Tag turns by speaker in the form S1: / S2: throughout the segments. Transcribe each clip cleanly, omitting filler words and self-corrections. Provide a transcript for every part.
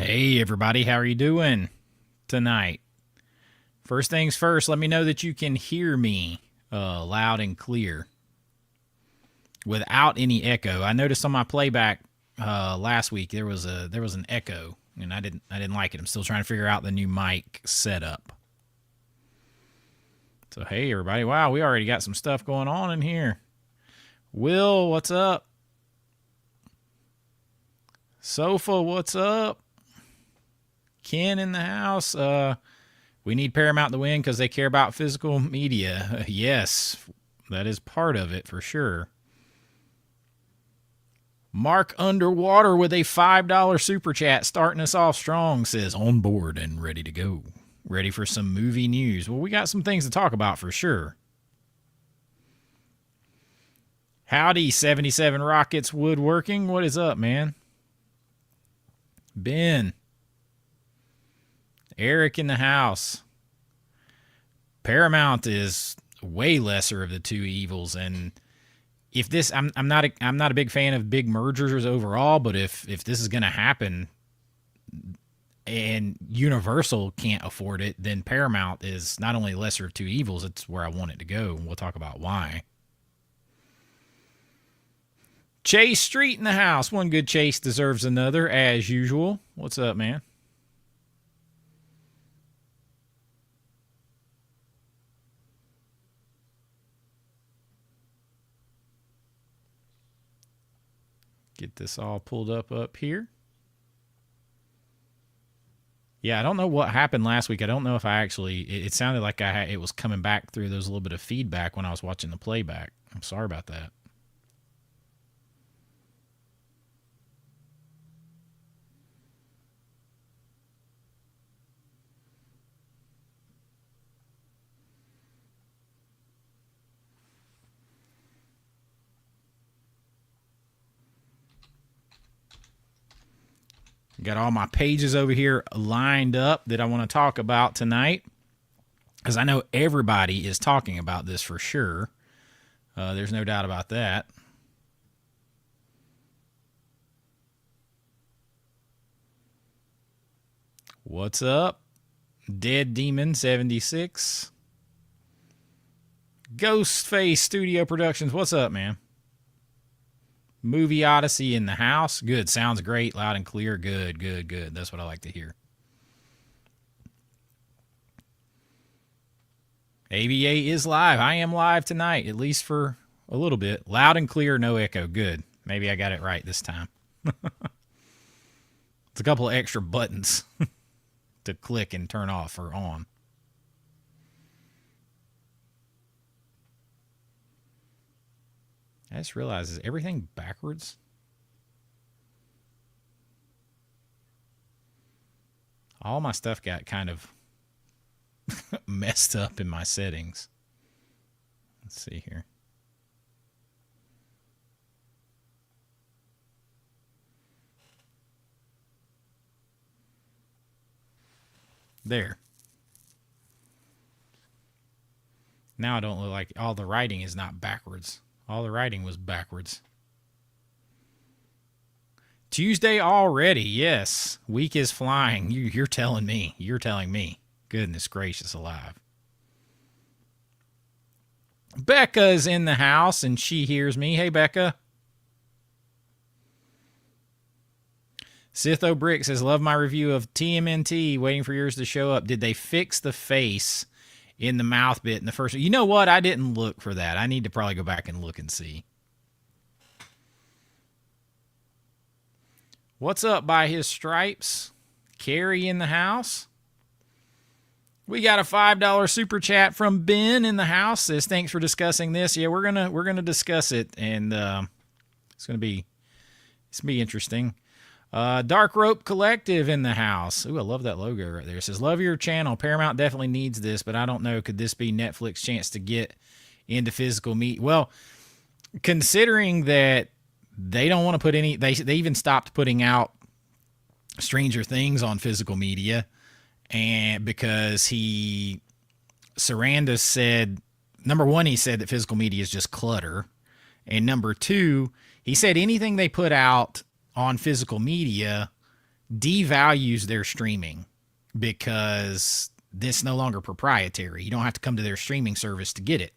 S1: Hey everybody, how are you doing tonight? First things first, let me know that you can hear me loud and clear without any echo. I noticed on my playback last week there was an echo, and I didn't like it. I'm still trying to figure out the new mic setup. So hey everybody, wow, we already got some stuff going on in here. Will, what's up? Sofa, what's up? Ken in the house. We need Paramount to win because they care about physical media. Yes, that is part of it for sure. Mark Underwater with a $5 super chat starting us off strong says on board and ready to go. Ready for some movie news. Well, we got some things to talk about for sure. Howdy, 77 Rockets Woodworking. What is up, man? Ben. Eric in the house. Paramount is way lesser of the two evils, and if this, I'm not a big fan of big mergers overall, but if this is going to happen, and Universal can't afford it, then Paramount is not only lesser of two evils, it's where I want it to go, and we'll talk about why. Chase Street in the house. One good chase deserves another, as usual. What's up, man? Get this all pulled up here. Yeah, I don't know what happened last week. I don't know if I actually, it sounded like it was coming back through. There was a little bit of feedback when I was watching the playback. I'm sorry about that. Got all my pages over here lined up that I want to talk about tonight, because I know everybody is talking about this for sure. There's no doubt about that. What's up? Dead Demon 76. Ghostface Studio Productions. What's up, man? Movie Odyssey in the house. Good. Sounds great. Loud and clear. Good. That's what I like to hear. ABA is live. I am live tonight, at least for a little bit. Loud and clear, no echo. Good. Maybe I got it right this time. It's a couple of extra buttons to click and turn off or on. I just realized, is everything backwards? All my stuff got kind of messed up in my settings. Let's see here. There. Now I don't look like all the writing is not backwards. All the writing was backwards. Tuesday already, yes. Week is flying. You're telling me. You're telling me. Goodness gracious alive. Becca's in the house, and she hears me. Hey, Becca. Sitho Brick says, love my review of TMNT. Waiting for yours to show up. Did they fix the face in the mouth bit in the first? You know what? I didn't look for that. I need to probably go back and look and see. What's up by his stripes? Carrie in the house. We got a $5 super chat from Ben in the house. Says, thanks for discussing this. Yeah, we're gonna discuss it, and it's gonna be interesting. Dark Rope Collective in the house. Ooh, I love that logo right there. It says, love your channel. Paramount definitely needs this, but I don't know. Could this be Netflix chance to get into physical media? Well, considering that they don't want to put any, they even stopped putting out Stranger Things on physical media, and because Sarandon said, number one, he said that physical media is just clutter, and number two, he said anything they put out on physical media devalues their streaming because this no longer proprietary. You don't have to come to their streaming service to get it.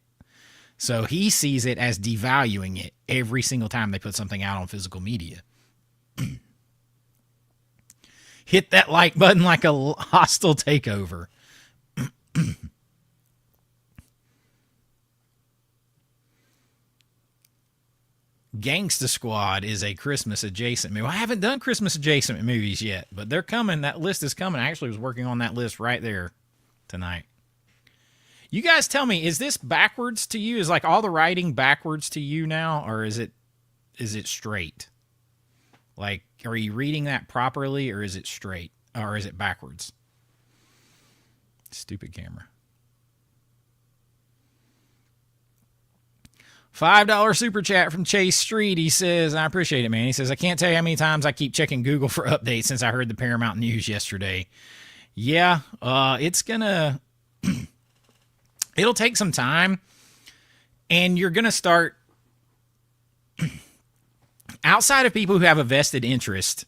S1: So he sees it as devaluing it every single time they put something out on physical media. Hit that like button like a hostile takeover. Gangsta Squad is a Christmas adjacent movie. I haven't done Christmas adjacent movies yet, but they're coming. That list is coming. I actually was working on that list right there tonight. You guys tell me, is this backwards to you? Is like all the writing backwards to you now, or is it straight? Like, are you reading that properly, or is it straight, or is it backwards? Stupid camera. $5 super chat from Chase Street. He says, I appreciate it, man. He says, I can't tell you how many times I keep checking Google for updates since I heard the Paramount news yesterday. Yeah, it's gonna... It'll take some time, and you're gonna start... Outside of people who have a vested interest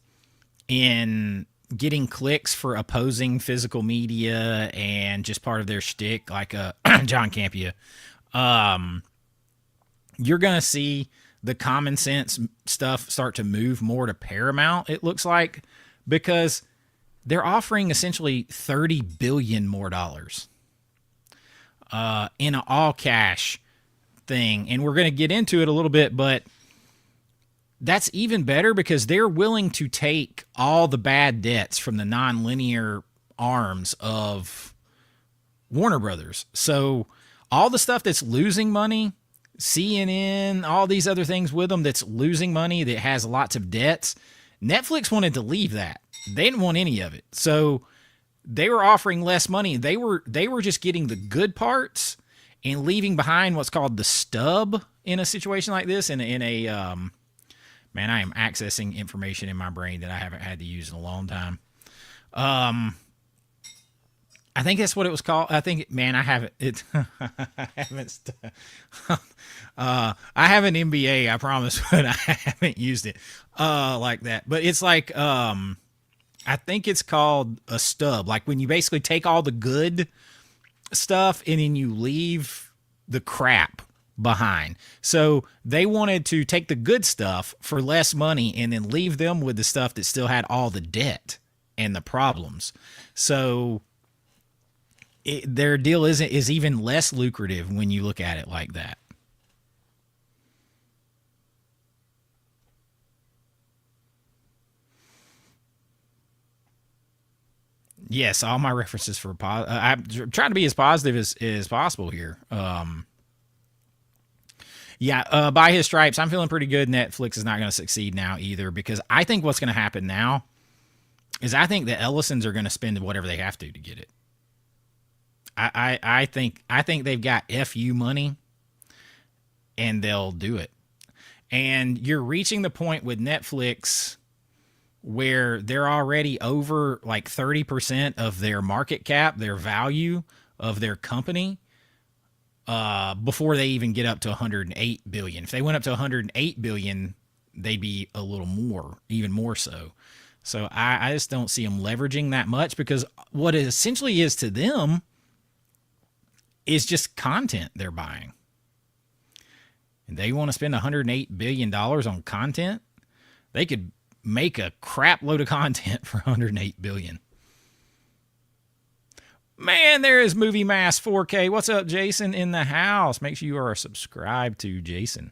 S1: in getting clicks for opposing physical media and just part of their shtick, like John Campea, you're going to see the common sense stuff start to move more to Paramount, it looks like, because they're offering essentially $30 billion more dollars in an all cash thing. And we're going to get into it a little bit, but that's even better because they're willing to take all the bad debts from the non-linear arms of Warner Brothers. So all the stuff that's losing money, CNN, all these other things with them that's losing money, that has lots of debts, Netflix wanted to leave that. They didn't want any of it. So they were offering less money. They were just getting the good parts and leaving behind what's called the stub in a situation like this. In a man, I am accessing information in my brain that I haven't had to use in a long time. I think that's what it was called. I think, man, I haven't. I haven't. I have an MBA, I promise, but I haven't used it like that. But it's like, I think it's called a stub. Like when you basically take all the good stuff and then you leave the crap behind. So they wanted to take the good stuff for less money and then leave them with the stuff that still had all the debt and the problems. So their deal is even less lucrative when you look at it like that. Yes, all my references for I'm trying to be as positive as possible here. By his stripes, I'm feeling pretty good. Netflix is not going to succeed now either, because I think what's going to happen now is I think the Ellisons are going to spend whatever they have to get it. I think they've got FU money and they'll do it. And you're reaching the point with Netflix where they're already over like 30% of their market cap, their value of their company, before they even get up to 108 billion. If they went up to 108 billion, they'd be a little more, even more so. So I just don't see them leveraging that much, because what it essentially is to them is just content they're buying. And they want to spend $108 billion on content. They could make a crap load of content for $108 billion. Man, there is Movie Mass 4K. What's up, Jason, in the house? Make sure you are subscribed to Jason.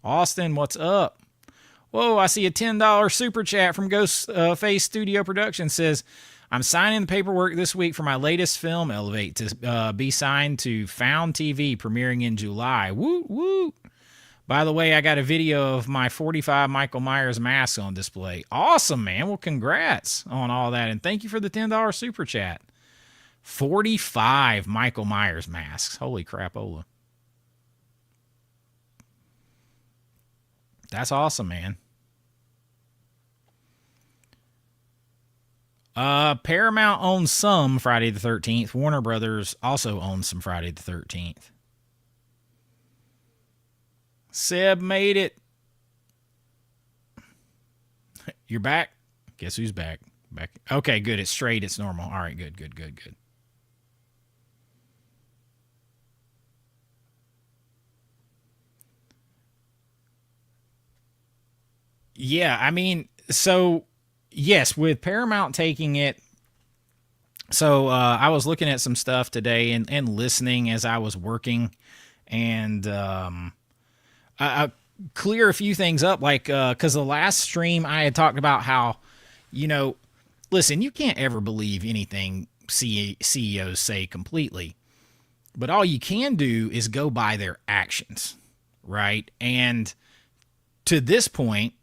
S1: Austin, what's up? Whoa, I see a $10 super chat from Ghost Face Studio Productions. Says, I'm signing the paperwork this week for my latest film, Elevate, to be signed to Found TV, premiering in July. Woot, woot. By the way, I got a video of my 45 Michael Myers masks on display. Awesome, man. Well, congrats on all that. And thank you for the $10 super chat. 45 Michael Myers masks. Holy crapola. That's awesome, man. Paramount owns some Friday the 13th. Warner Brothers also owns some Friday the 13th. Seb made it. You're back? Guess who's back? Back. Okay, good. It's straight. It's normal. All right, good, good, good, good. Yeah, I mean, so yes, with Paramount taking it. So I was looking at some stuff today and listening as I was working, and I clear a few things up, like because the last stream I had talked about how, you know, listen, you can't ever believe anything CEOs say completely, but all you can do is go by their actions, right? And to this point,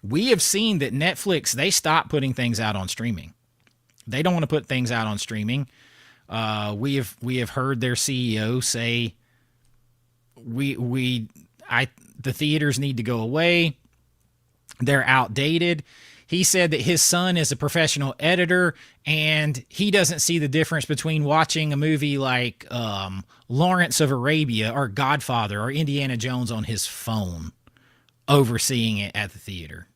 S1: we have seen that Netflix, they stopped putting things out on streaming. They don't want to put things out on streaming. We have heard their CEO say the theaters need to go away. They're outdated. He said that his son is a professional editor and he doesn't see the difference between watching a movie like Lawrence of Arabia or Godfather or Indiana Jones on his phone over seeing it at the theater.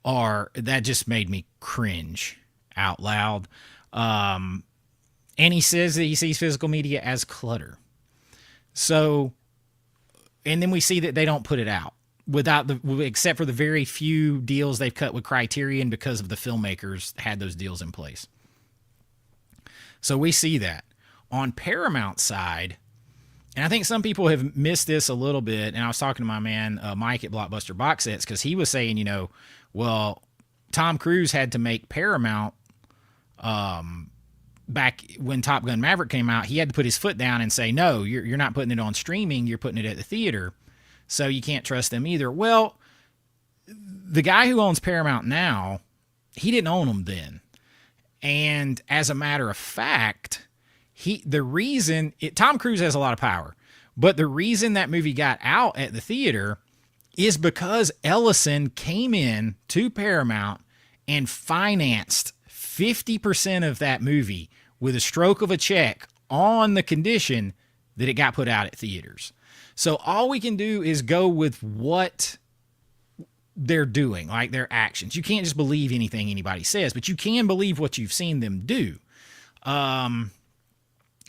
S1: Or that just made me cringe out loud. And he says that he sees physical media as clutter. So, and then we see that they don't put it out except for the very few deals they've cut with Criterion because of the filmmakers had those deals in place. So we see that. On Paramount side, and I think some people have missed this a little bit, and I was talking to my man Mike at Blockbuster Box Sets, because he was saying, well, Tom Cruise had to make Paramount back when Top Gun Maverick came out. He had to put his foot down and say, no, you're not putting it on streaming, you're putting it at the theater, so you can't trust them either. Well, the guy who owns Paramount now, he didn't own them then. And as a matter of fact, Tom Cruise has a lot of power, but the reason that movie got out at the theater is because Ellison came in to Paramount and financed 50% of that movie with a stroke of a check on the condition that it got put out at theaters. So all we can do is go with what they're doing, like their actions. You can't just believe anything anybody says, but you can believe what you've seen them do. And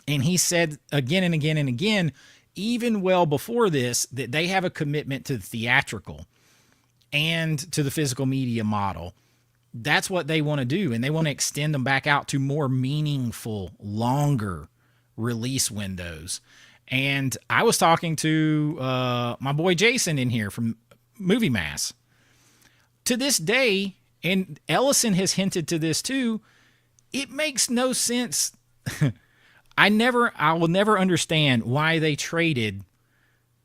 S1: he said again and again and again, even well before this, that they have a commitment to the theatrical and to the physical media model. That's what they want to do, and they want to extend them back out to more meaningful, longer release windows. And I was talking to my boy Jason in here from Movie Mass. To this day, and Ellison has hinted to this too, it makes no sense. I will never understand why they traded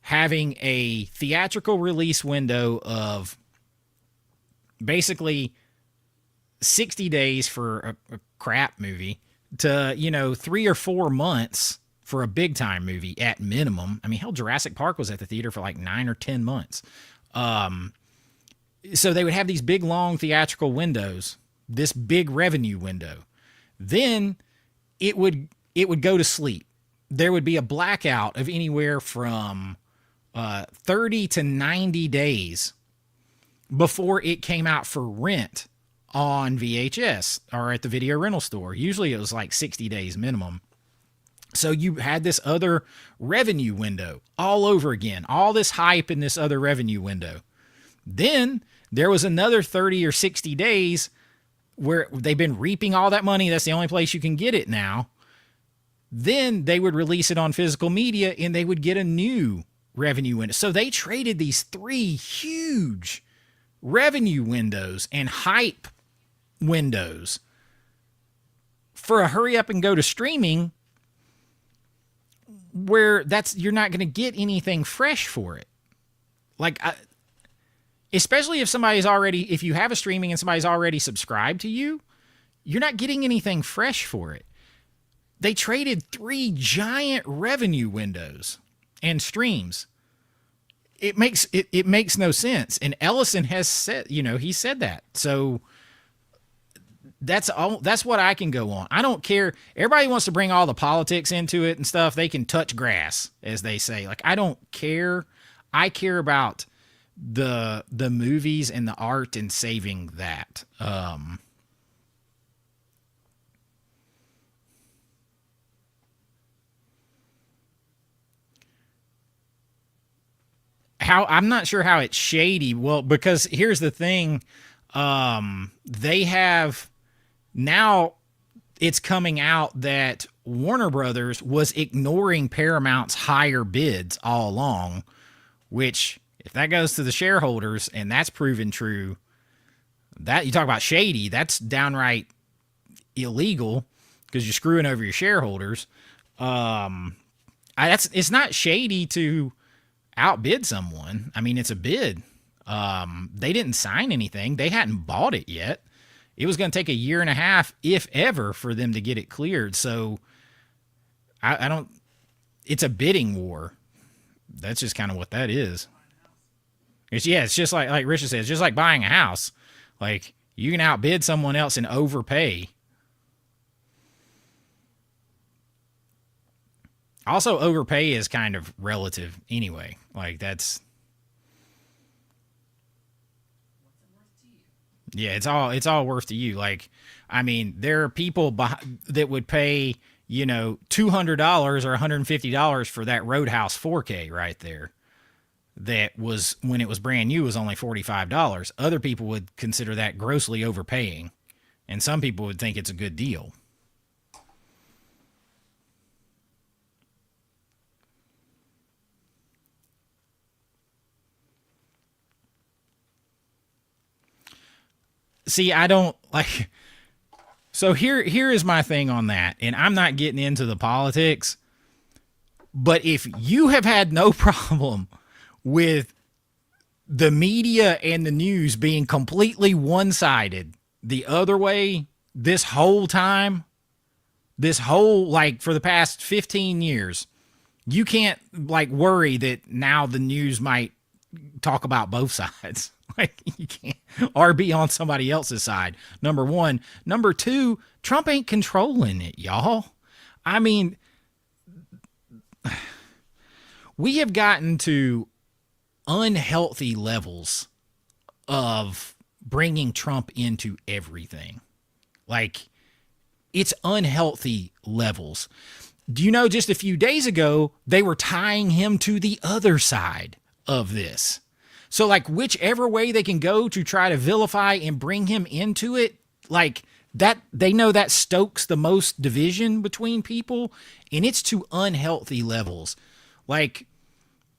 S1: having a theatrical release window of basically 60 days for a crap movie to, 3 or 4 months for a big time movie at minimum. I mean, hell, Jurassic Park was at the theater for like 9 or 10 months. So they would have these big, long theatrical windows, this big revenue window. Then it would go to sleep. There would be a blackout of anywhere from 30 to 90 days before it came out for rent on VHS or at the video rental store. Usually it was like 60 days minimum. So you had this other revenue window all over again, all this hype in this other revenue window. Then there was another 30 or 60 days where they've been reaping all that money. That's the only place you can get it now. Then they would release it on physical media and they would get a new revenue window. So they traded these 3 huge revenue windows and hype windows for a hurry up and go to streaming, where you're not going to get anything fresh for it. Like, especially if you have a streaming and somebody's already subscribed to you, you're not getting anything fresh for it. They traded 3 giant revenue windows and streams. It makes no sense. And Ellison has said, he said that. So that's what I can go on. I don't care. Everybody wants to bring all the politics into it and stuff. They can touch grass, as they say. Like, I don't care. I care about the movies and the art and saving that. How I'm not sure how it's shady. Well, because here's the thing, they have now it's coming out that Warner Brothers was ignoring Paramount's higher bids all along, which if that goes to the shareholders and that's proven true, that you talk about shady, that's downright illegal because you're screwing over your shareholders. It's not shady to outbid someone. I mean, it's a bid. They didn't sign anything. They hadn't bought it yet. It was going to take a year and a half, if ever, for them to get it cleared. So I don't. It's a bidding war. That's just kind of what that is. It's just like Richard says, just like buying a house. Like you can outbid someone else and overpay. Also, overpay is kind of relative anyway. Like that's. Yeah, it's all worth to you. Like, I mean, there are people that would pay, $200 or $150 for that Roadhouse 4K right there. That was, when it was brand new, was only $45. Other people would consider that grossly overpaying, and some people would think it's a good deal. See, I don't like. So here is my thing on that, and I'm not getting into the politics, but if you have had no problem with the media and the news being completely one-sided the other way this whole time, like for the past 15 years, you can't like worry that now the news might talk about both sides. Like you can't, or be on somebody else's side. Number one. Number two, Trump ain't controlling it, y'all. I mean, we have gotten to unhealthy levels of bringing Trump into everything. Like, it's unhealthy levels. Do you know, just a few days ago, they were tying him to the other side of this. So, like, whichever way they can go to try to vilify and bring him into it, like, that they know that stokes the most division between people, and it's to unhealthy levels. Like,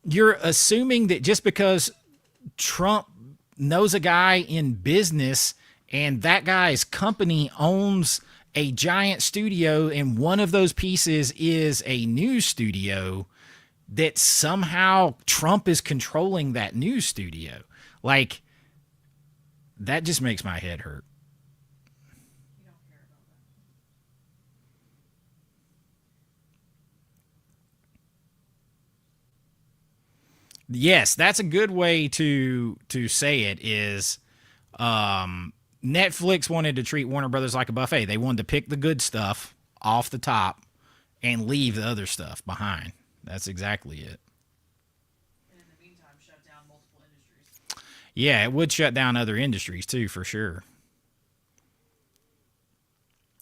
S1: you're assuming that just because Trump knows a guy in business and that guy's company owns a giant studio and one of those pieces is a news studio, that somehow Trump is controlling that news studio. Like, that just makes my head hurt. Yes, that's a good way to say it is Netflix wanted to treat Warner Brothers like a buffet. They wanted to pick the good stuff off the top and leave the other stuff behind. That's exactly it.
S2: And in the meantime, shut down multiple industries.
S1: Yeah, it would shut down other industries too, for sure.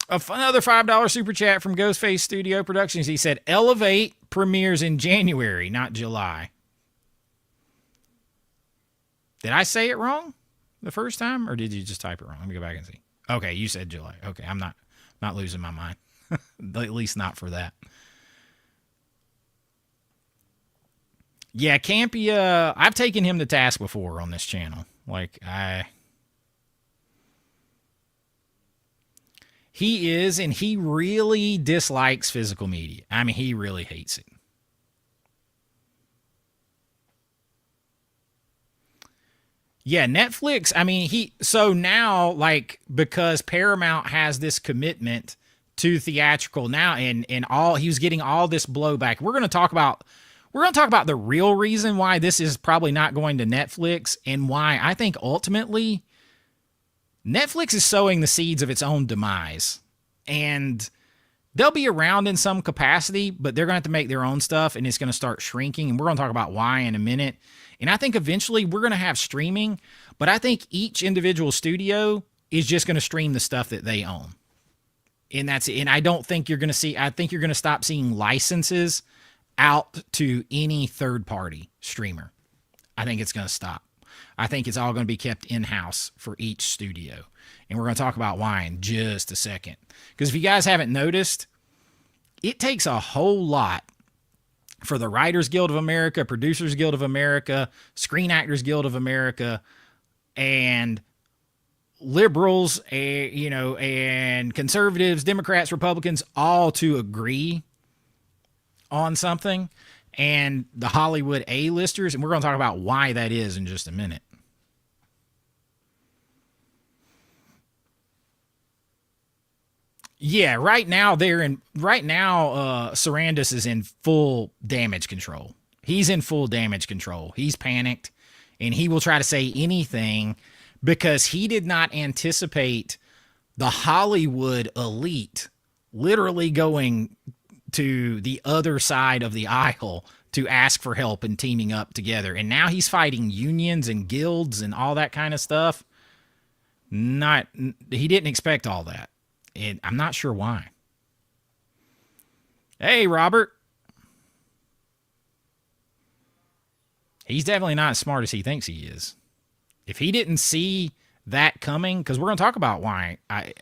S1: Another $5 super chat from Ghostface Studio Productions. He said, Elevate premieres in January, not July. Did I say it wrong the first time, or did you just type it wrong? Let me go back and see. Okay, you said July. Okay, I'm not losing my mind. At least not for that. Yeah, Campia, I've taken him to task before on this channel. He is, and he really dislikes physical media. I mean, he really hates it. Yeah, Netflix, I mean, so now, like, because Paramount has this commitment to theatrical now, and he was getting all this blowback. We're going to talk about the real reason why this is probably not going to Netflix, and why I think ultimately Netflix is sowing the seeds of its own demise. And they'll be around in some capacity, but they're going to have to make their own stuff, and it's going to start shrinking. And we're going to talk about why in a minute. And I think eventually we're going to have streaming, but I think each individual studio is just going to stream the stuff that they own. And that's it. And I don't think you're going to see, I think you're going to stop seeing licenses out to any third party streamer. I think it's going to stop. I think it's all going to be kept in-house for each studio. And we're going to talk about why in just a second. Because if you guys haven't noticed, it takes a whole lot for the Writers Guild of America, Producers Guild of America, Screen Actors Guild of America, and liberals, and conservatives, Democrats, Republicans, all to agree on something. And the Hollywood A-listers, and we're going to talk about why that is in just a minute. Yeah, right now Sarandis is in full damage control. He's in full damage control. He's panicked, and he will try to say anything because he did not anticipate the Hollywood elite literally going to the other side of the aisle to ask for help and teaming up together. And now he's fighting unions and guilds and all that kind of stuff. He didn't expect all that. And I'm not sure why. Hey, Robert. He's definitely not as smart as he thinks he is. If he didn't see that coming, because we're going to talk about why,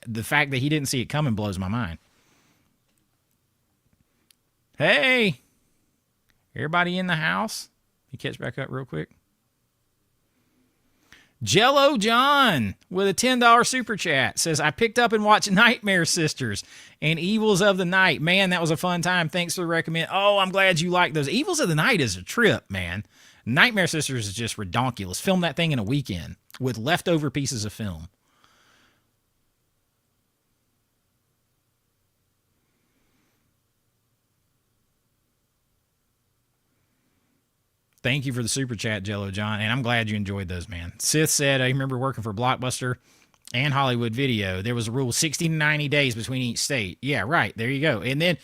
S1: the fact that he didn't see it coming blows my mind. Hey, everybody in the house? You catch back up real quick? Jello John with a $10 super chat says, I picked up and watched Nightmare Sisters and Evils of the Night. Man, that was a fun time. Thanks for the recommend. Oh, I'm glad you like those. Evils of the Night is a trip, man. Nightmare Sisters is just redonkulous. Filmed that thing in a weekend with leftover pieces of film. Thank you for the super chat, Jello John, and I'm glad you enjoyed those, man. Sith said, I remember working for Blockbuster and Hollywood Video. There was a rule 60 to 90 days between each state. Yeah, right. There you go. And then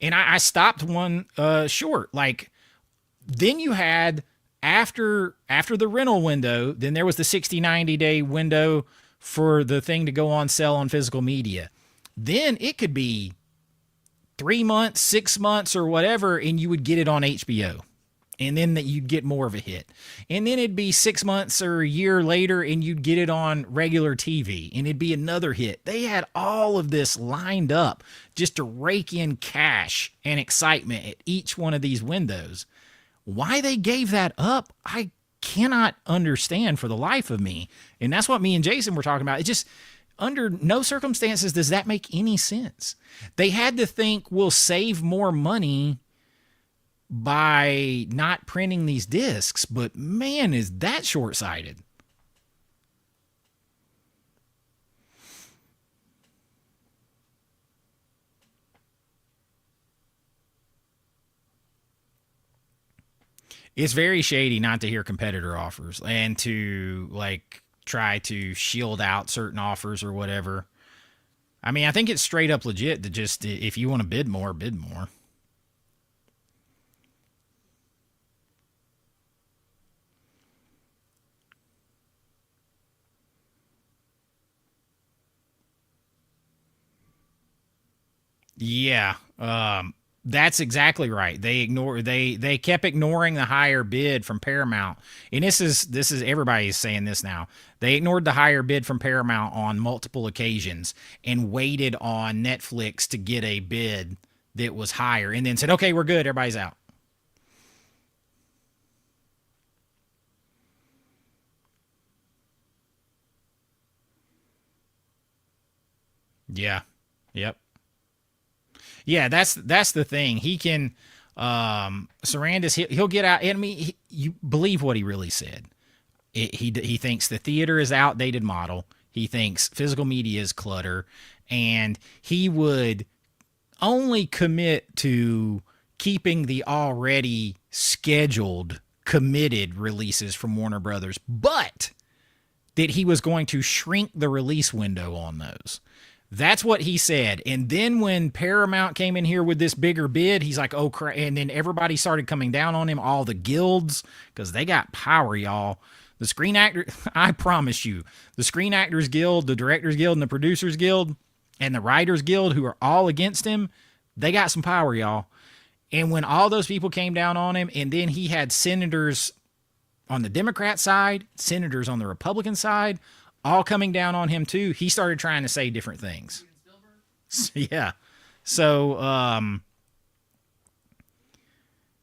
S1: I stopped one short. Like, then you had, after the rental window, then there was the 60, 90-day window for the thing to go on sale on physical media. Then it could be 3 months, 6 months, or whatever, and you would get it on HBO. And then that you'd get more of a hit. And then it'd be 6 months or a year later, and you'd get it on regular TV, and it'd be another hit. They had all of this lined up just to rake in cash and excitement at each one of these windows. Why they gave that up, I cannot understand for the life of me. And that's what me and Jason were talking about. It just, under no circumstances does that make any sense. They had to think we'll save more money by not printing these discs, but man, is that short-sighted. It's very shady not to hear competitor offers and to try to shield out certain offers or whatever. I mean, I think it's straight up legit to just, if you want to bid more, bid more. Yeah. That's exactly right. They kept ignoring the higher bid from Paramount. And this is everybody's saying this now. They ignored the higher bid from Paramount on multiple occasions and waited on Netflix to get a bid that was higher and then said, "Okay, we're good. Everybody's out." Yeah. Yep. Yeah, that's the thing. He can, Sarandis, he'll get out. I mean, you believe what he really said. He thinks the theater is an outdated model. He thinks physical media is clutter, and he would only commit to keeping the already scheduled, committed releases from Warner Brothers, but that he was going to shrink the release window on those. That's what he said. And then when Paramount came in here with this bigger bid, he's like, oh, crap. And then everybody started coming down on him, all the guilds, because they got power, y'all. The Screen Actor, I promise you, the Screen Actors Guild, the Directors Guild, and the Producers Guild, and the Writers Guild, who are all against him, they got some power, y'all. And when all those people came down on him, and then he had senators on the Democrat side, senators on the Republican side, all coming down on him too, he started trying to say different things. Yeah. So,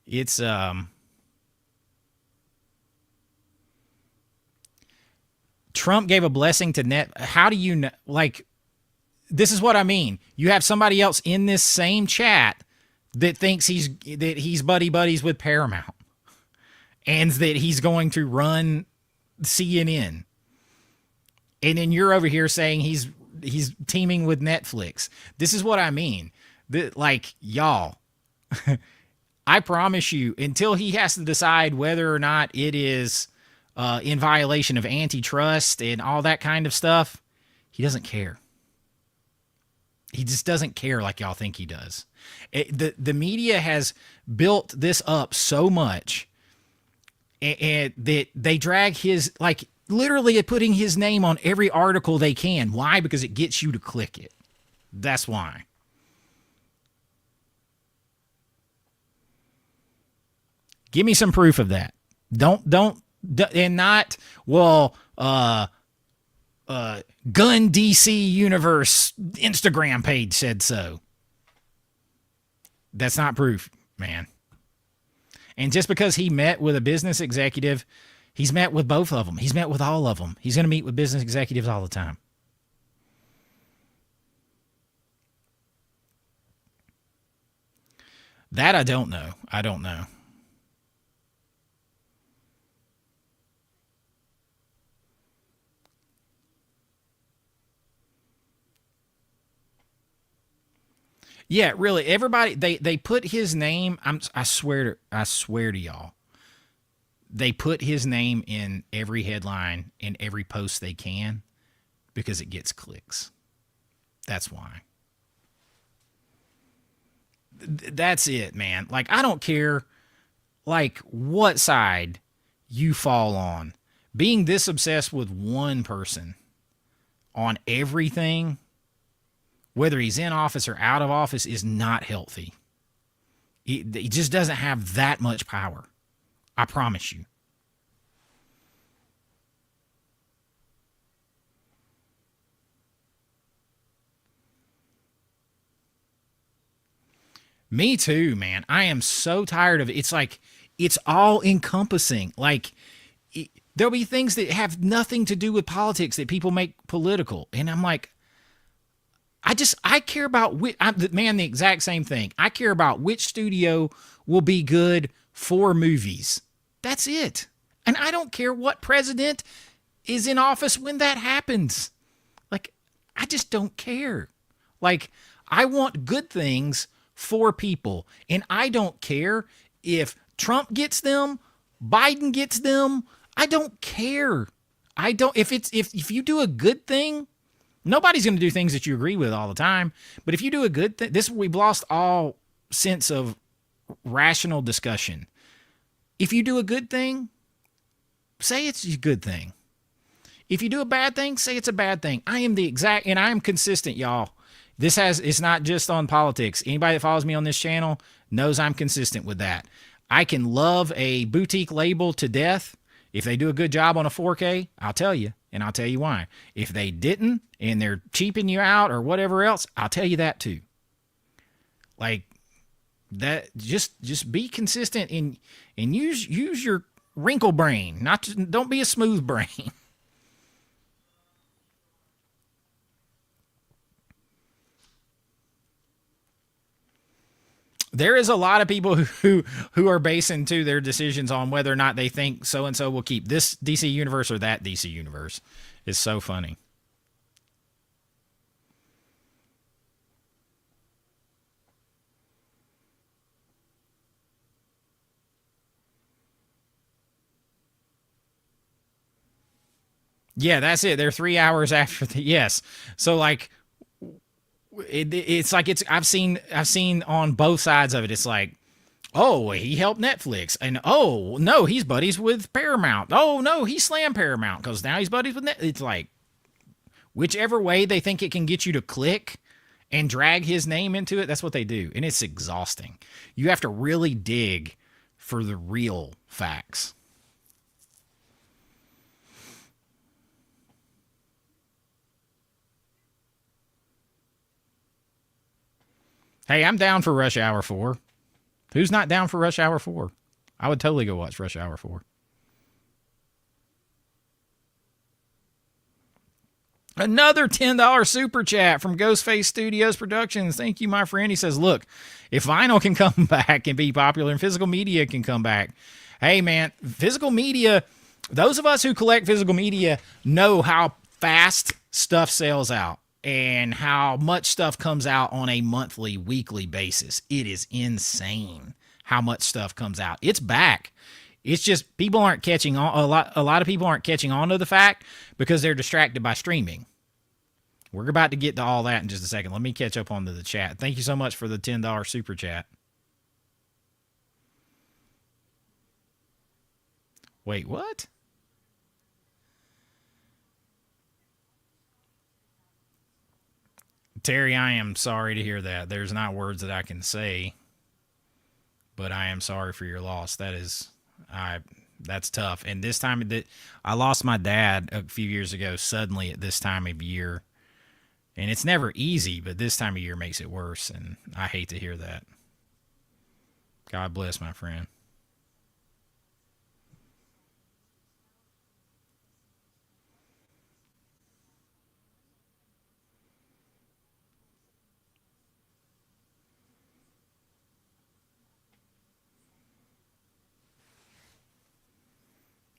S1: it's, Trump gave a blessing to net. How do you know? Like, this is what I mean. You have somebody else in this same chat that thinks he's buddy buddies with Paramount, and that he's going to run CNN, and then you're over here saying he's teaming with Netflix. This is what I mean. Like, y'all, I promise you, until he has to decide whether or not it is in violation of antitrust and all that kind of stuff, he doesn't care. He just doesn't care like y'all think he does. The media has built this up so much, and that they drag his, like, literally putting his name on every article they can. Why? Because it gets you to click it. That's why. Give me some proof of that. Don't and not, well, Gun DC Universe Instagram page said so. That's not proof, man. And just because he met with a business executive, he's met with both of them. He's met with all of them. He's going to meet with business executives all the time. That I don't know. I don't know. Yeah, really. Everybody, they put his name. I swear to y'all, they put his name in every headline in every post they can because it gets clicks. That's why. That's it, man. Like, I don't care, like, what side you fall on. Being this obsessed with one person on everything, whether he's in office or out of office, is not healthy. He just doesn't have that much power. I promise you. Me too, man. I am so tired of it. It's like, it's all encompassing. Like, there'll be things that have nothing to do with politics that people make political. And I'm like, I care about the exact same thing. I care about which studio will be good for movies. That's it. And I don't care what president is in office when that happens. Like, I just don't care. Like, I want good things for people. And I don't care if Trump gets them, Biden gets them. I don't care. I don't, if you do a good thing, nobody's going to do things that you agree with all the time. But if you do a good thing, we've lost all sense of rational discussion. If you do a good thing, say it's a good thing. If you do a bad thing, say it's a bad thing. I am and I am consistent, y'all. It's not just on politics. Anybody that follows me on this channel knows I'm consistent with that. I can love a boutique label to death. If they do a good job on a 4K, I'll tell you, and I'll tell you why. If they didn't, and they're cheaping you out or whatever else, I'll tell you that too. Like, that, just be consistent and use your wrinkle brain. Don't be a smooth brain. There is a lot of people who are basing too their decisions on whether or not they think so and so will keep this DC universe or that DC universe. It's so funny. Yeah, that's it. They're 3 hours after the yes. So, like, it's like I've seen on both sides of it. It's like, oh, he helped Netflix, and oh no, he's buddies with Paramount. Oh no, he slammed Paramount because now he's buddies with Net. It's like whichever way they think it can get you to click and drag his name into it, that's what they do, and it's exhausting. You have to really dig for the real facts. Hey, I'm down for Rush Hour 4. Who's not down for Rush Hour 4? I would totally go watch Rush Hour 4. Another $10 super chat from Ghostface Studios Productions. Thank you, my friend. He says, look, if vinyl can come back and be popular and physical media can come back, hey, man, physical media, those of us who collect physical media know how fast stuff sells out and how much stuff comes out on a monthly, weekly basis. It is insane how much stuff comes out. It's back. It's just people aren't catching on. A lot of people aren't catching on to the fact because they're distracted by streaming. We're about to get to all that in just a second. Let me catch up on to the chat. Thank you so much for the $10 super chat. Wait, what? Terry, I am sorry to hear that. There's not words that I can say, but I am sorry for your loss. That's tough. And this time that I lost my dad a few years ago suddenly at this time of year. And it's never easy, but this time of year makes it worse, and I hate to hear that. God bless, my friend.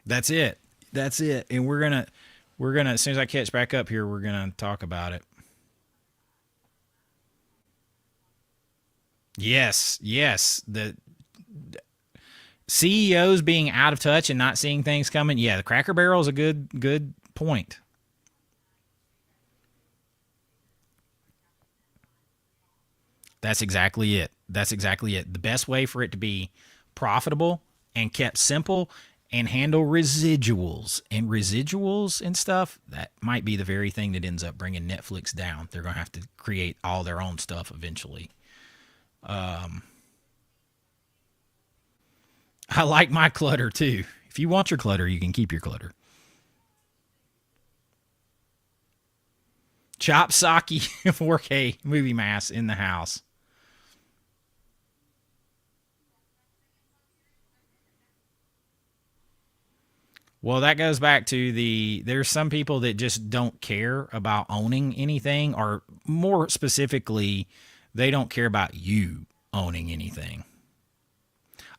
S1: That's it. That's it. And we're gonna as soon as I catch back up here, we're gonna talk about it. Yes, yes. The CEOs being out of touch and not seeing things coming. Yeah, the Cracker Barrel is a good point. That's exactly it. That's exactly it. The best way for it to be profitable and kept simple and handle residuals and stuff, that might be the very thing that ends up bringing Netflix down. They're going to have to create all their own stuff eventually. I like my clutter too. If you want your clutter, you can keep your clutter. Chop Saki 4K movie mask in the house. Well, that goes back to there's some people that just don't care about owning anything, or more specifically, they don't care about you owning anything.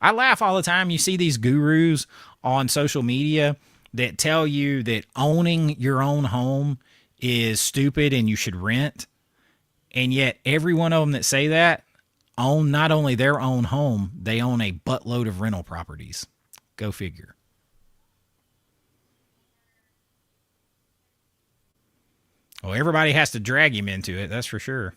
S1: I laugh all the time. You see these gurus on social media that tell you that owning your own home is stupid and you should rent. And yet, every one of them that say that own not only their own home, they own a buttload of rental properties. Go figure. Well, everybody has to drag him into it, that's for sure.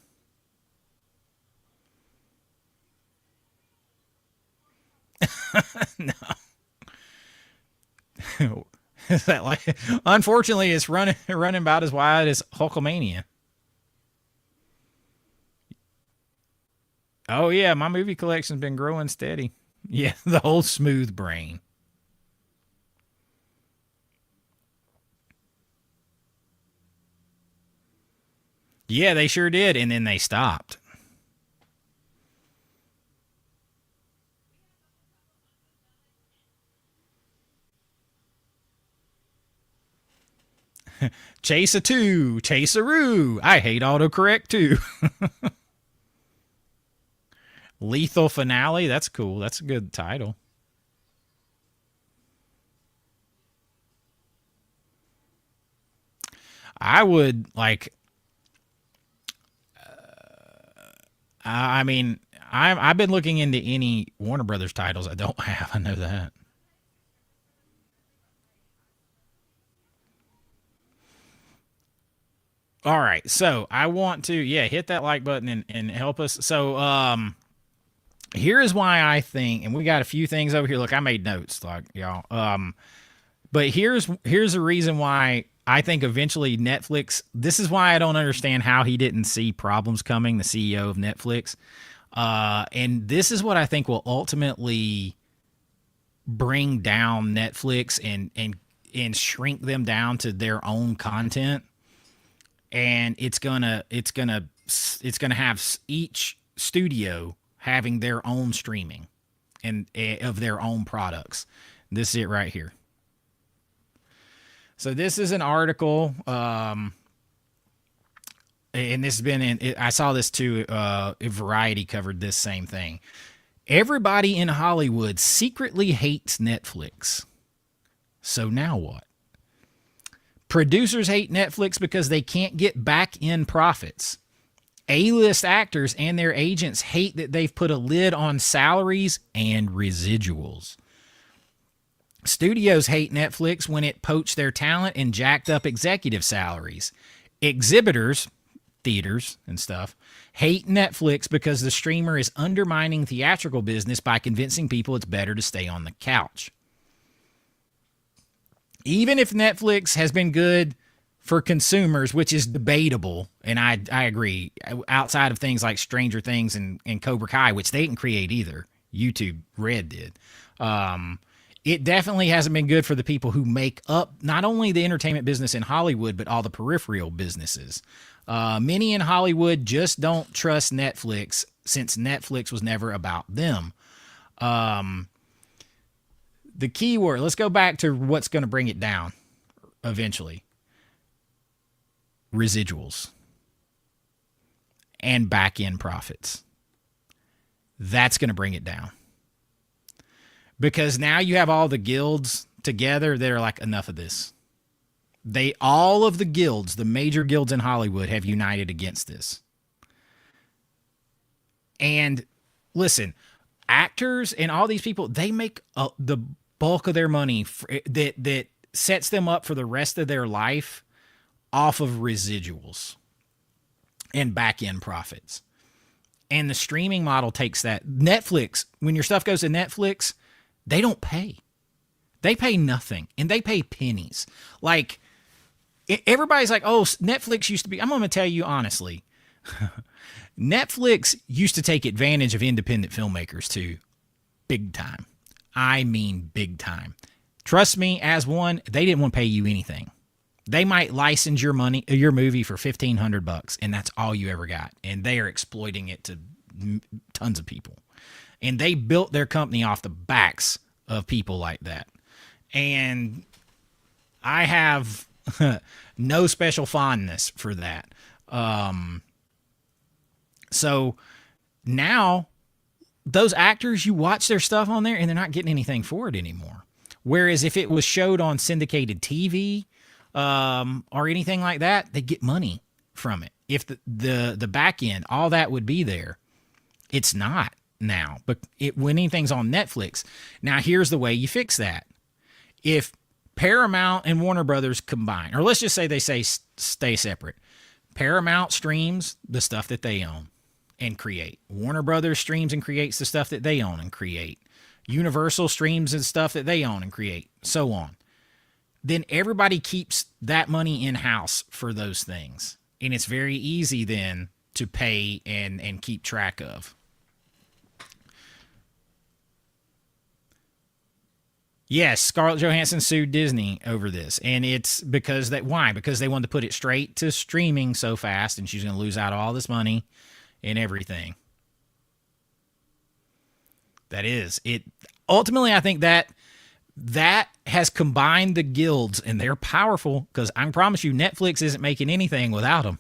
S1: Is that like? Unfortunately, it's running about as wide as Hulkamania. Oh yeah, my movie collection's been growing steady. Yeah, the whole smooth brain. Yeah, they sure did, and then they stopped. Chase a two, chase a roo. I hate autocorrect too. Lethal finale. That's cool. That's a good title. I would like. I mean, I've been looking into any Warner Brothers titles I don't have. I know that. All right. So I want to, hit that like button and help us. So, here is why I think, and we got a few things over here. Look, I made notes, like y'all. But here's the reason why I think eventually Netflix. This is why I don't understand how he didn't see problems coming. The CEO of Netflix, and this is what I think will ultimately bring down Netflix and shrink them down to their own content. And it's gonna have each studio having their own streaming and of their own products. This is it right here. So this is an article, and this has been in. I saw this too. Variety covered this same thing. Everybody in Hollywood secretly hates Netflix. So now what? Producers hate Netflix because they can't get back in profits. A-list actors and their agents hate that they've put a lid on salaries and residuals. Studios hate Netflix when it poached their talent and jacked up executive salaries. Exhibitors, theaters and stuff, hate Netflix because the streamer is undermining theatrical business by convincing people it's better to stay on the couch. Even if Netflix has been good for consumers, which is debatable, and I agree, outside of things like Stranger Things and Cobra Kai, which they didn't create either, YouTube Red did, it definitely hasn't been good for the people who make up not only the entertainment business in Hollywood, but all the peripheral businesses. Many in Hollywood just don't trust Netflix since Netflix was never about them. The key word, let's go back to what's going to bring it down eventually. Residuals and back-end profits. That's going to bring it down. Because now you have all the guilds together that are like, enough of this. All of the guilds, the major guilds in Hollywood, have united against this. And listen, actors and all these people, they make the bulk of their money that sets them up for the rest of their life off of residuals and back-end profits. And the streaming model takes that. Netflix, when your stuff goes to Netflix, they don't pay. They pay nothing, and they pay pennies. Like, everybody's like, oh, Netflix used to be... I'm going to tell you honestly. Netflix used to take advantage of independent filmmakers, too. Big time. I mean big time. Trust me, as one, they didn't want to pay you anything. They might license your movie for $1,500, and that's all you ever got. And they are exploiting it to tons of people. And they built their company off the backs of people like that. And I have no special fondness for that. So now those actors, you watch their stuff on there and they're not getting anything for it anymore. Whereas if it was showed on syndicated TV or anything like that, they get money from it. If the back end, all that would be there. It's not now, but when anything's on Netflix. Now, here's the way you fix that. If Paramount and Warner Brothers combine, or let's just say they stay separate. Paramount streams the stuff that they own and create. Warner Brothers streams and creates the stuff that they own and create. Universal streams and stuff that they own and create, so on. Then everybody keeps that money in-house for those things. And it's very easy then to pay and keep track of. Yes, Scarlett Johansson sued Disney over this. And it's because why? Because they wanted to put it straight to streaming so fast, and she's going to lose out all this money and everything. That is it. Ultimately, I think that has combined the guilds, and they're powerful, because I can promise you Netflix isn't making anything without them.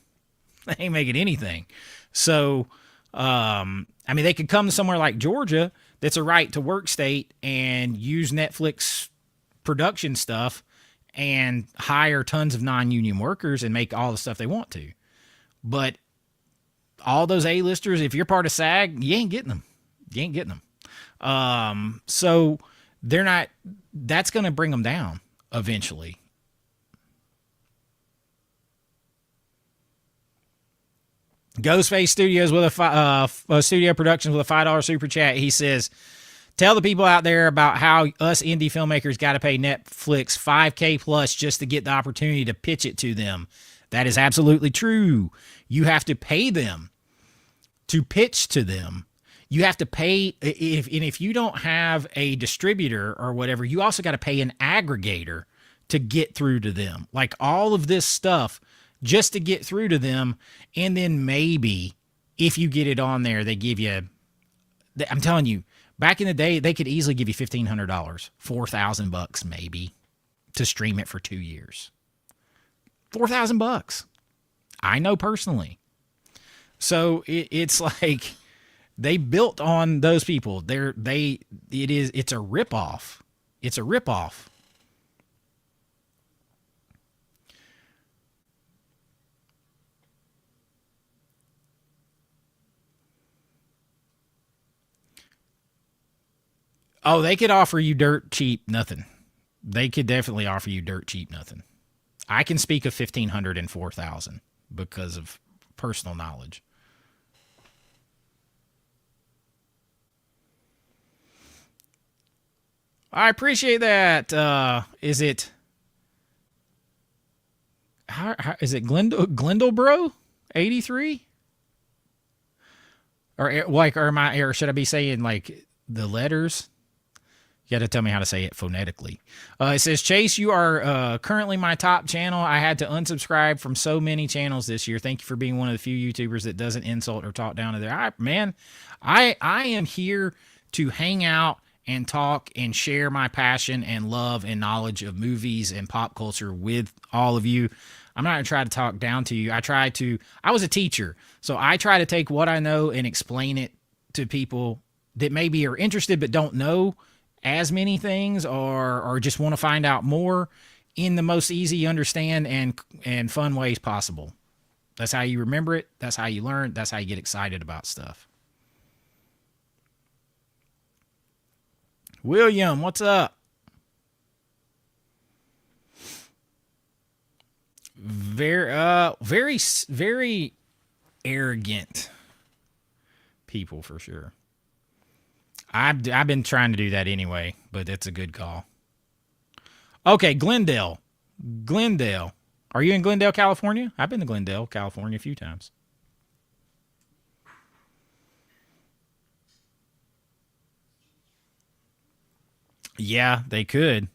S1: They ain't making anything. So, I mean, they could come to somewhere like Georgia that's a right to work state and use Netflix production stuff and hire tons of non-union workers and make all the stuff they want to. But all those A-listers, if you're part of SAG, you ain't getting them. You ain't getting them. So they're not, that's going to bring them down eventually. Ghostface Studios with Studio Productions with a $5 super chat. He says, tell the people out there about how us indie filmmakers got to pay Netflix $5K plus just to get the opportunity to pitch it to them. That is absolutely true. You have to pay them to pitch to them. You have to pay, if you don't have a distributor or whatever, you also got to pay an aggregator to get through to them. Like all of this stuff just to get through to them. And then maybe if you get it on there, they give you, I'm telling you, back in the day, they could easily give you $1,500, $4,000 maybe to stream it for 2 years. $4,000. I know personally. So it's like they built on those people. It's a ripoff. It's a ripoff. Oh, they could offer you dirt cheap nothing. They could definitely offer you dirt cheap nothing. I can speak of 1,500 and 4,000 because of personal knowledge. I appreciate that. Is it is it Glendelbro 83? Or should I be saying like the letters? You got to tell me how to say it phonetically. It says, Chase, you are currently my top channel. I had to unsubscribe from so many channels this year. Thank you for being one of the few YouTubers that doesn't insult or talk down to their... I am here to hang out and talk and share my passion and love and knowledge of movies and pop culture with all of you. I'm not going to try to talk down to you. I was a teacher, so I try to take what I know and explain it to people that maybe are interested but don't know as many things or just want to find out more in the most easy, understand, and fun ways possible. That's how you remember it. That's how you learn. That's how you get excited about stuff. William, what's up? Very, very arrogant people for sure. I've been trying to do that anyway, but it's a good call. Okay, Glendale. Are you in Glendale, California? I've been to Glendale, California a few times. Yeah, they could.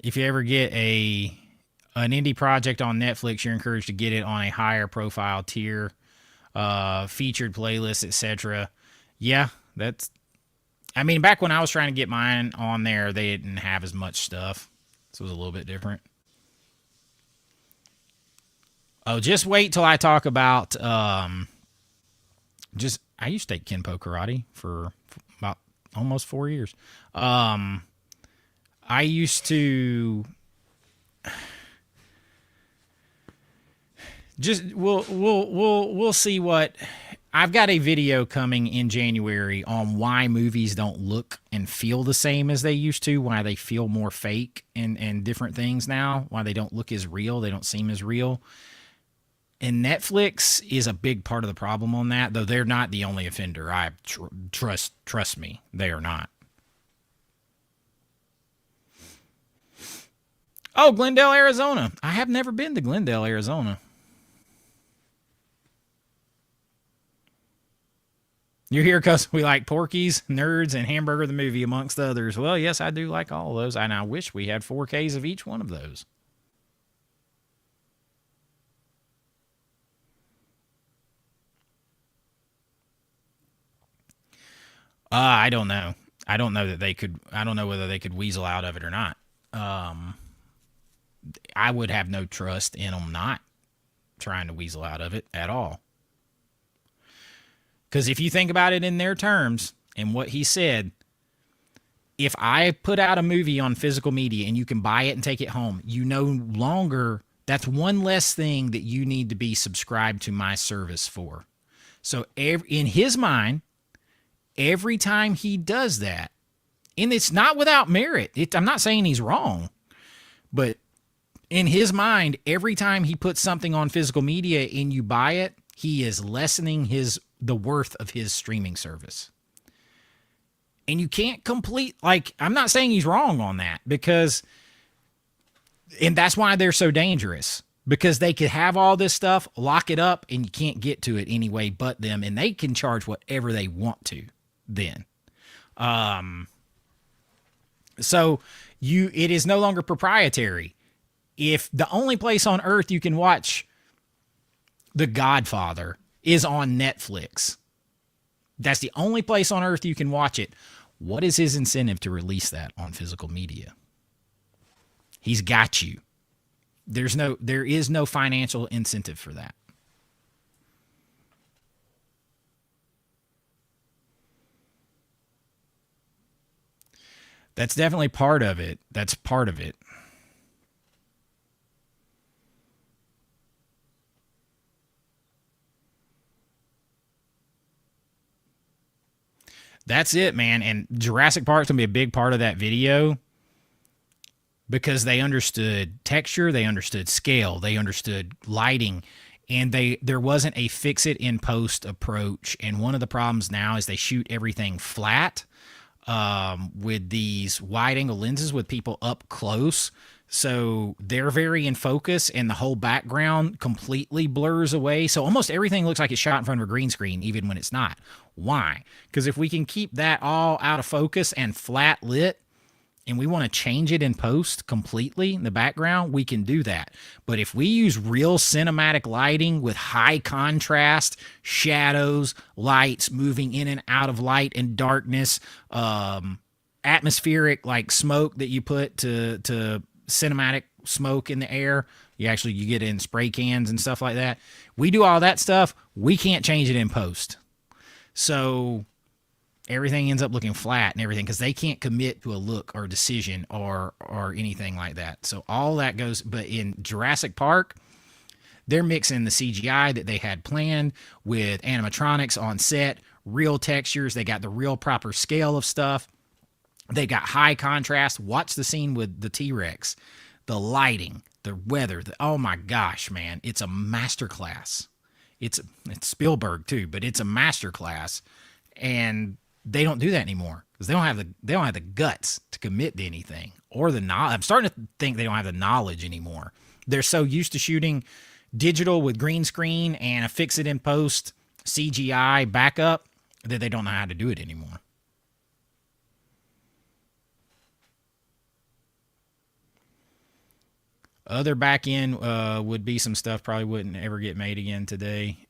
S1: If you ever get an indie project on Netflix, you're encouraged to get it on a higher profile tier, featured playlist, etc. Yeah, I mean, back when I was trying to get mine on there, they didn't have as much stuff, so it was a little bit different. Oh, just wait till I talk about I used to take Kenpo karate for about almost 4 years. I used to we'll see what I've got a video coming in January on why movies don't look and feel the same as they used to, why they feel more fake and different things now, why they don't look as real, they don't seem as real. And Netflix is a big part of the problem on that, though they're not the only offender. I trust me, they are not. Oh, Glendale, Arizona. I have never been to Glendale, Arizona. You're here because we like Porky's, Nerds, and Hamburger the Movie, amongst others. Well, yes, I do like all of those, and I wish we had 4Ks of each one of those. I don't know. I don't know that they could. I don't know whether they could weasel out of it or not. I would have no trust in them not trying to weasel out of it at all. Because if you think about it in their terms and what he said, if I put out a movie on physical media and you can buy it and take it home, you no longer, that's one less thing that you need to be subscribed to my service for. So in his mind, every time he does that, And it's not without merit. I'm not saying he's wrong, but in his mind, every time he puts something on physical media and you buy it, he is lessening the worth of his streaming service. And you can't I'm not saying he's wrong on that, and that's why they're so dangerous, because they could have all this stuff, lock it up, and you can't get to it anyway but them, and they can charge whatever they want to then. So it is no longer proprietary. If the only place on earth you can watch The Godfather is on Netflix, that's the only place on earth you can watch it, what is his incentive to release that on physical media? He's got you. There is no financial incentive for that. That's definitely part of it. That's part of it. That's it, man. And Jurassic Park's going to be a big part of that video because they understood texture, they understood scale, they understood lighting, and there wasn't a fix-it-in-post approach. And one of the problems now is they shoot everything flat with these wide-angle lenses with people up close. So they're very in focus, and the whole background completely blurs away. So almost everything looks like it's shot in front of a green screen, even when it's not. Why? Because if we can keep that all out of focus and flat lit, and we want to change it in post completely in the background, we can do that. But if we use real cinematic lighting with high contrast, shadows, lights moving in and out of light and darkness, atmospheric like smoke that you put to cinematic smoke in the air, you get it in spray cans and stuff like that. We do all that stuff. We can't change it in post. So everything ends up looking flat and everything because they can't commit to a look or decision or anything like that. So all that goes. But in Jurassic Park, they're mixing the CGI that they had planned with animatronics on set, real textures. They got the real proper scale of stuff. They got high contrast. Watch the scene with the T-Rex, the lighting, the weather. Oh my gosh, man. It's a masterclass. It's Spielberg too, but it's a masterclass. And they don't do that anymore because they don't have the guts to commit to anything or the knowledge. I'm starting to think they don't have the knowledge anymore. They're so used to shooting digital with green screen and a fix it in post CGI backup that they don't know how to do it anymore. Other back end would be some stuff probably wouldn't ever get made again today.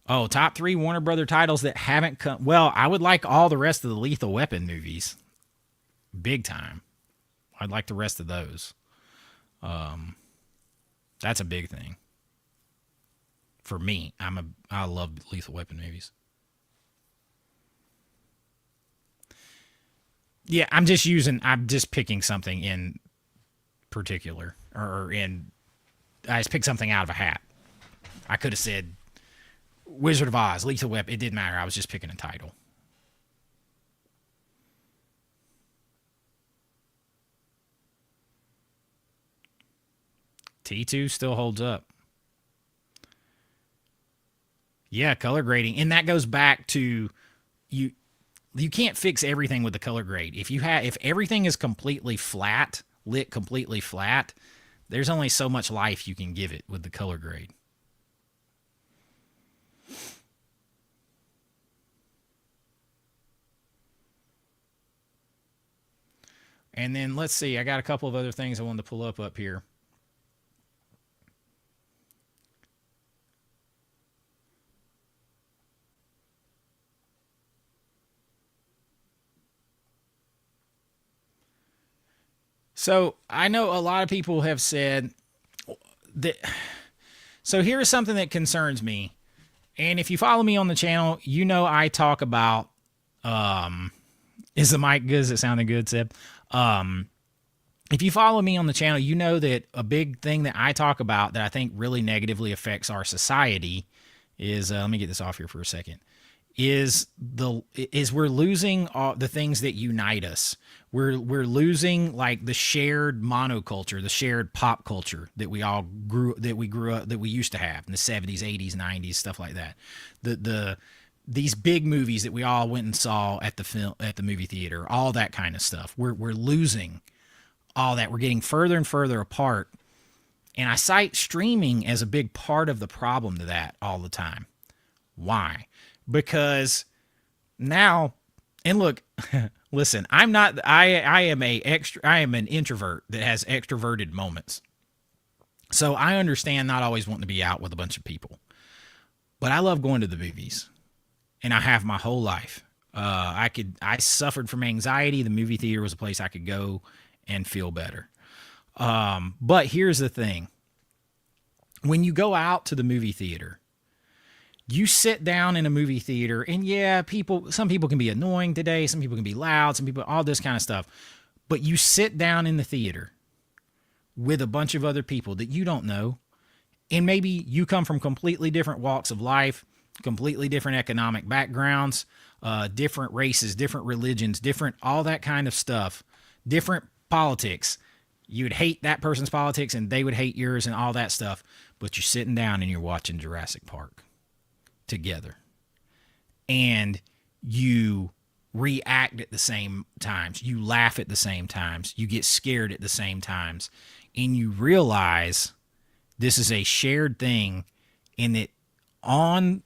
S1: Oh, top 3 Warner Brother titles that haven't come. Well, I would like all the rest of the Lethal Weapon movies. Big time. I'd like the rest of those. That's a big thing. For me, I love Lethal Weapon movies. Yeah, I'm just picking something in particular, I just picked something out of a hat. I could have said Wizard of Oz, Lethal Weapon. It didn't matter. I was just picking a title. T2 still holds up. Yeah, color grading. And that goes back to you can't fix everything with the color grade. If everything is completely flat, lit completely flat, there's only so much life you can give it with the color grade. And then let's see, I got a couple of other things I wanted to pull up here. So I know a lot of people have said that. So here's something that concerns me. And if you follow me on the channel, you know I talk about, is the mic good? Is it sounding good, Seb? If you follow me on the channel, you know that a big thing that I talk about that I think really negatively affects our society is, let me get this off here for a second, is we're losing all the things that unite us. We're losing like the shared monoculture, the shared pop culture that we grew up that we used to have in the 70s, 80s, 90s, stuff like that. These big movies that we all went and saw at the movie theater, all that kind of stuff. We're losing all that. We're getting further and further apart. And I cite streaming as a big part of the problem to that all the time. Why? Because now, and look, listen, I am an introvert that has extroverted moments. So I understand not always wanting to be out with a bunch of people. But I love going to the movies. And I have my whole life. I suffered from anxiety. The movie theater was a place I could go and feel better. But here's the thing. When you go out to the movie theater, you sit down in a movie theater, and yeah, some people can be annoying today, some people can be loud, some people, all this kind of stuff. But you sit down in the theater with a bunch of other people that you don't know, and maybe you come from completely different walks of life, completely different economic backgrounds, different races, different religions, different, all that kind of stuff, different politics. You would hate that person's politics and they would hate yours and all that stuff. But you're sitting down and you're watching Jurassic Park together. And you react at the same times. You laugh at the same times. You get scared at the same times. And you realize this is a shared thing, and that on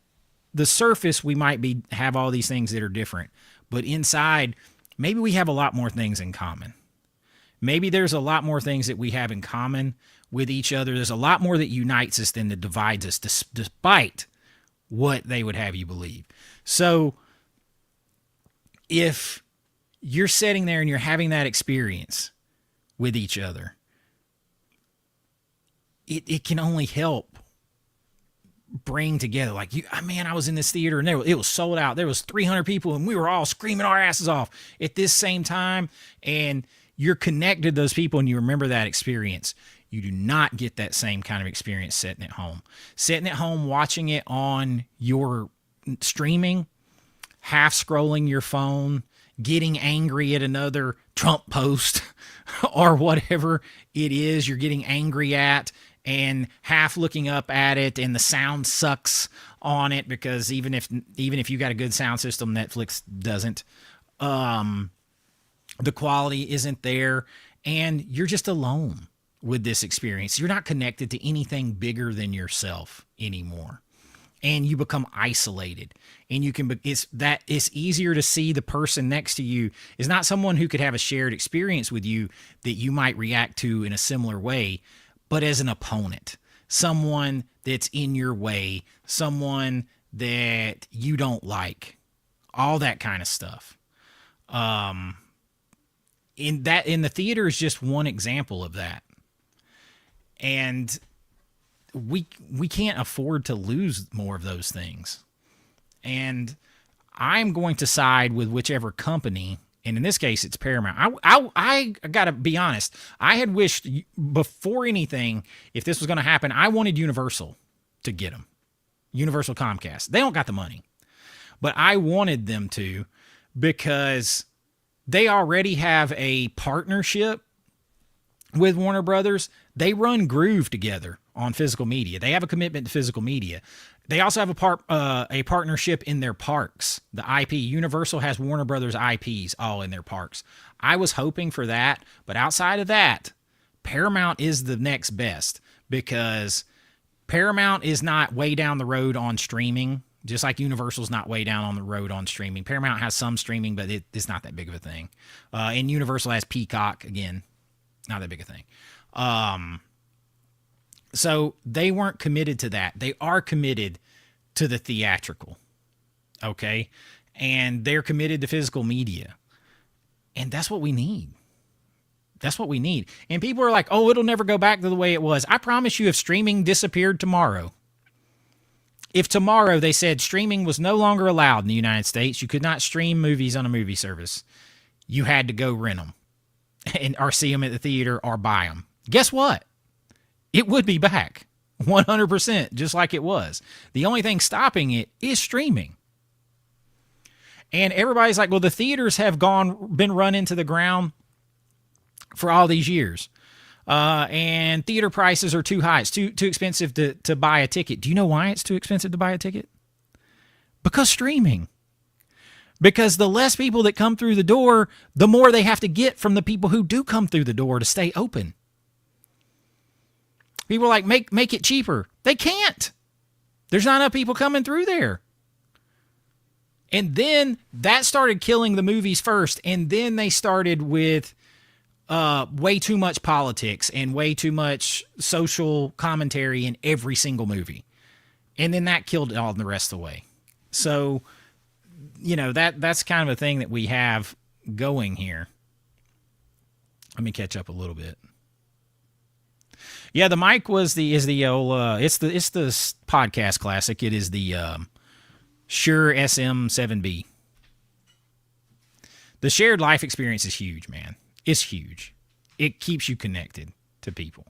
S1: the surface we might have all these things that are different. But inside, maybe we have a lot more things in common. Maybe there's a lot more things that we have in common with each other. There's a lot more that unites us than that divides us, despite what they would have you believe. So if you're sitting there and you're having that experience with each other, it can only help bring together. Like, I was in this theater and it was sold out. There was 300 people and we were all screaming our asses off at this same time. And you're connected to those people and you remember that experience. You do not get that same kind of experience sitting at home. Sitting at home, watching it on your streaming, half scrolling your phone, getting angry at another Trump post or whatever it is you're getting angry at, and half looking up at it, and the sound sucks on it because even if you got a good sound system, Netflix doesn't. The quality isn't there, and you're just alone with this experience. You're not connected to anything bigger than yourself anymore. And you become isolated, and it's easier to see the person next to you is not someone who could have a shared experience with you that you might react to in a similar way, but as an opponent, someone that's in your way, someone that you don't like, all that kind of stuff. In the theater is just one example of that. And we can't afford to lose more of those things. And I'm going to side with whichever company, and in this case it's Paramount. I got to be honest. I had wished before anything, if this was going to happen, I wanted Universal to get them. Universal Comcast. They don't got the money. But I wanted them to, because they already have a partnership with Warner Brothers. They run Groove together on physical media. They have a commitment to physical media. They also have a partnership in their parks. The IP, Universal has Warner Brothers IPs all in their parks. I was hoping for that, but outside of that, Paramount is the next best, because Paramount is not way down the road on streaming, just like Universal's not way down on the road on streaming. Paramount has some streaming, but it's not that big of a thing. And Universal has Peacock, again, not that big a thing. So they weren't committed to that. They are committed to the theatrical, okay? And they're committed to physical media. And that's what we need. That's what we need. And people are like, oh, it'll never go back to the way it was. I promise you, if streaming disappeared tomorrow, if tomorrow they said streaming was no longer allowed in the United States, you could not stream movies on a movie service, you had to go rent them or see them at the theater or buy them. Guess what? It would be back 100%, just like it was. The only thing stopping it is streaming. And everybody's like, well, the theaters have been run into the ground for all these years. And theater prices are too high. It's too expensive to buy a ticket. Do you know why it's too expensive to buy a ticket? Because streaming. Because the less people that come through the door, the more they have to get from the people who do come through the door to stay open. People are like, make it cheaper. They can't. There's not enough people coming through there. And then that started killing the movies first. And then they started with way too much politics and way too much social commentary in every single movie. And then that killed it all the rest of the way. So, you know, that's kind of a thing that we have going here. Let me catch up a little bit. Yeah, the mic is the old it's the podcast classic. It is the Shure SM7B. The shared life experience is huge, man. It's huge. It keeps you connected to people.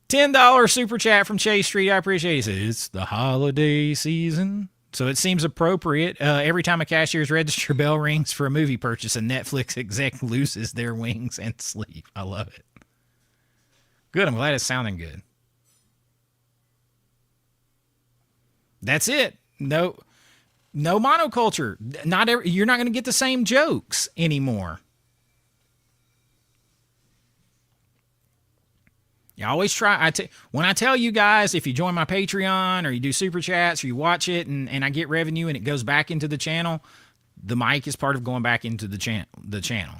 S1: $10 super chat from Chase Street. I appreciate it. He says, it's the holiday season. So it seems appropriate. Every time a cashier's register bell rings for a movie purchase, a Netflix exec loses their wings and sleep. I love it. Good. I'm glad it's sounding good. That's it. No monoculture. You're not going to get the same jokes anymore. You always try. When I tell you guys, if you join my Patreon or you do super chats or you watch it and I get revenue and it goes back into the channel, the mic is part of going back into the channel.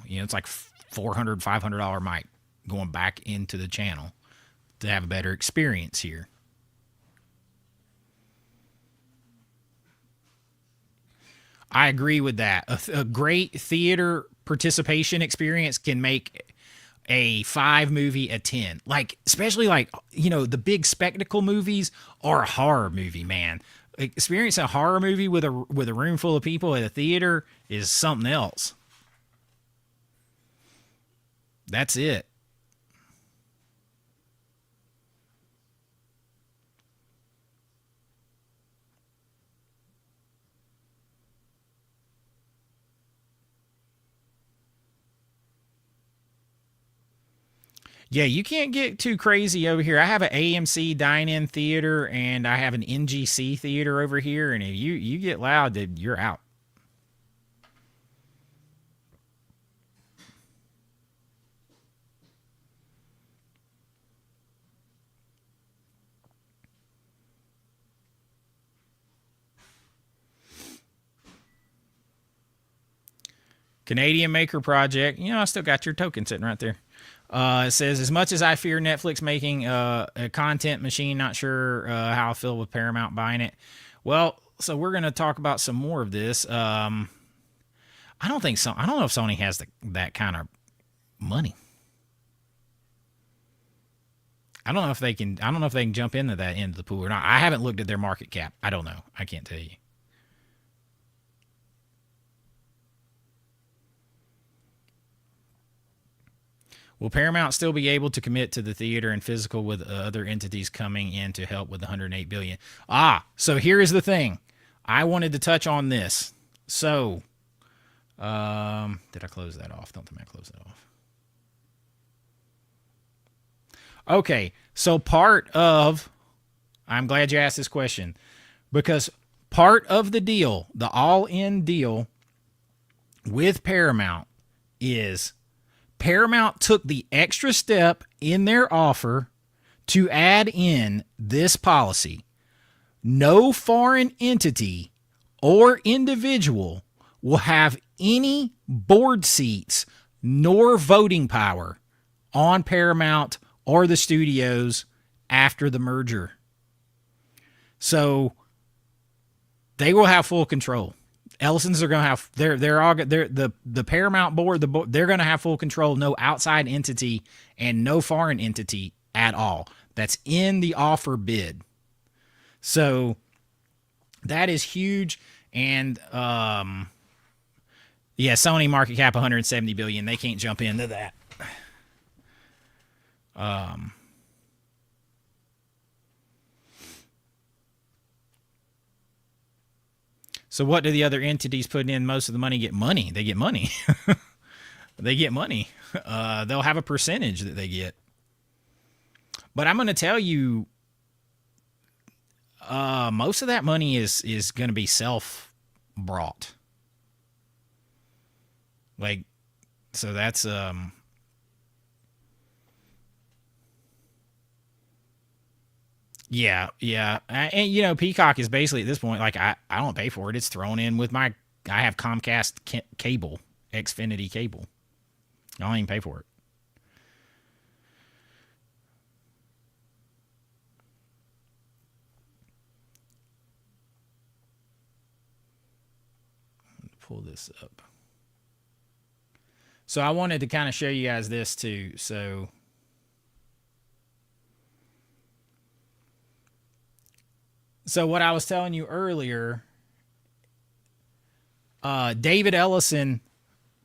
S1: You know, it's like $400, $500 mic going back into the channel to have a better experience here. I agree with that. A great theater participation experience can make a 5 movie a 10. Like, especially like, you know, the big spectacle movies or a horror movie, man. Experience a horror movie with a room full of people at a theater is something else. That's it. Yeah, you can't get too crazy over here. I have an AMC dine-in theater and I have an NGC theater over here, and if you get loud, then you're out. Canadian Maker Project. You know, I still got your token sitting right there. It says, as much as I fear Netflix making a content machine, not sure how I feel with Paramount buying it. Well, so we're going to talk about some more of this. I don't know if Sony has that kind of money. I don't know if they can jump into that end of the pool or not. I haven't looked at their market cap. I don't know. I can't tell you. Will Paramount still be able to commit to the theater and physical with other entities coming in to help with the $108 billion? So here is the thing. I wanted to touch on this. So, did I close that off? Don't think I closed that off. Okay, so I'm glad you asked this question, because part of the deal, the all-in deal with Paramount is Paramount took the extra step in their offer to add in this policy. No foreign entity or individual will have any board seats nor voting power on Paramount or the studios after the merger. So they will have full control. Ellisons are going to have the Paramount board, they're going to have full control. No outside entity and no foreign entity at all. That's in the offer bid. So that is huge. And Sony market cap $170 billion. They can't jump into that. So what do the other entities put in most of the money get? Money. They get money. They get money. They'll have a percentage that they get. But I'm going to tell you, most of that money is going to be self-brought. Like, so that's yeah. And you know, Peacock is basically at this point like I don't pay for it. It's thrown in with my I have Comcast cable, Xfinity cable. I don't even pay for it. Pull this up. So I wanted to kind of show you guys this too. So what I was telling you earlier, David Ellison,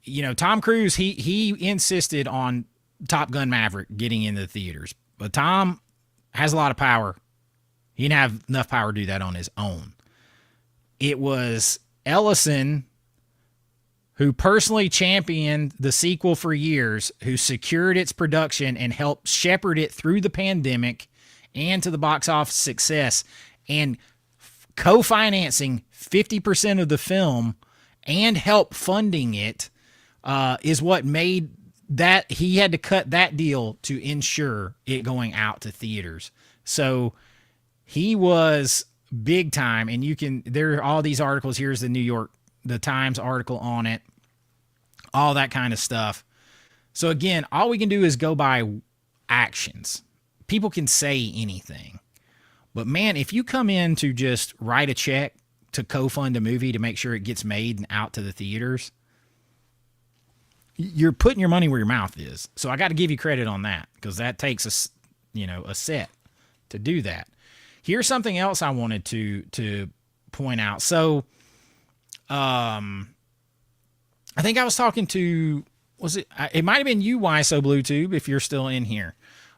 S1: you know, Tom Cruise, he insisted on Top Gun Maverick getting into the theaters. But Tom has a lot of power. He didn't have enough power to do that on his own. It was Ellison who personally championed the sequel for years, who secured its production and helped shepherd it through the pandemic and to the box office success, and co-financing 50% of the film and help funding it is what made that he had to cut that deal to ensure it going out to theaters. So he was big time, and you can, there are all these articles. Here's the Times article on it, all that kind of stuff. So again, all we can do is go by actions. People can say anything, but man, if you come in to just write a check to co-fund a movie to make sure it gets made and out to the theaters, you're putting your money where your mouth is. So I got to give you credit on that, because that takes a set to do that. Here's something else I wanted to point out. So, I think I was talking to, it might have been you, YSO Bluetooth, if you're still in here.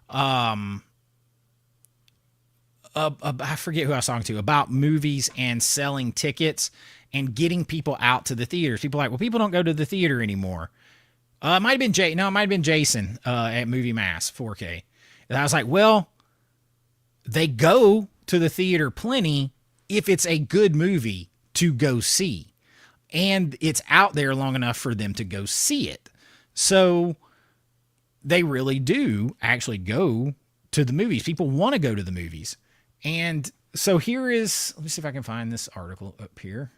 S1: I forget who I was talking to about movies and selling tickets and getting people out to the theaters. People are like, well, people don't go to the theater anymore. It might have been Jason at Movie Mass 4K. And I was like, well, they go to the theater plenty if it's a good movie to go see, and it's out there long enough for them to go see it. So they really do actually go to the movies. People want to go to the movies. And so let me see if I can find this article up here.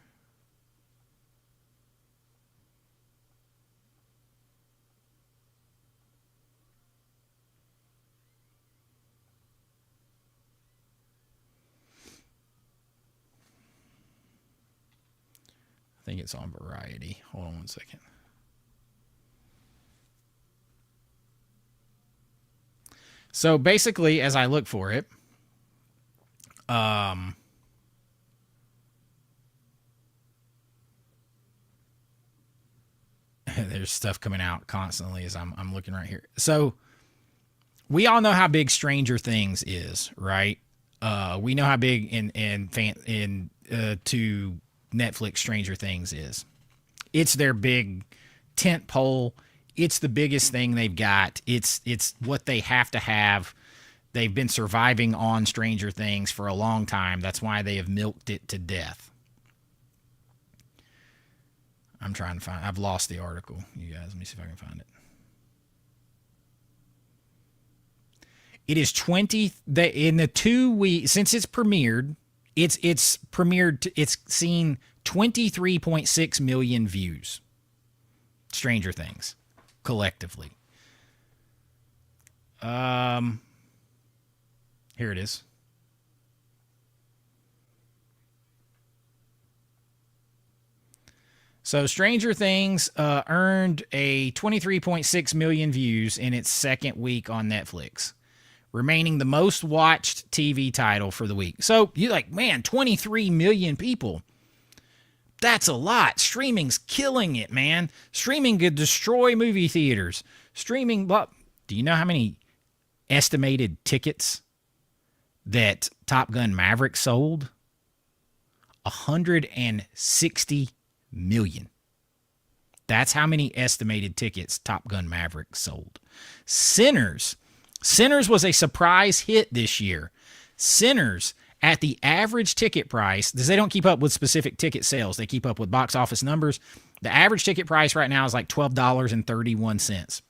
S1: I think it's on Variety. Hold on one second. So basically, as I look for it, there's stuff coming out constantly as I'm looking right here. So we all know how big Stranger Things is, right? We know how big to Netflix Stranger Things is. It's their big tent pole. It's the biggest thing they've got. It's what they have to have. They've been surviving on Stranger Things for a long time. That's why they have milked it to death. I'm trying to find, I've lost the article, you guys. Let me see if I can find it. It is in the 2 weeks since it's premiered. It's seen 23.6 million views. Stranger Things, collectively. Here it is. So Stranger Things earned a 23.6 million views in its second week on Netflix, remaining the most watched TV title for the week. So you're like, man, 23 million people. That's a lot. Streaming's killing it, man. Streaming could destroy movie theaters. Streaming, do you know how many estimated tickets that Top Gun Maverick sold? 160 million. That's how many estimated tickets Top Gun Maverick sold. Sinners was a surprise hit this year. Sinners, at the average ticket price, because they don't keep up with specific ticket sales, they keep up with box office numbers. The average ticket price right now is like $12.31.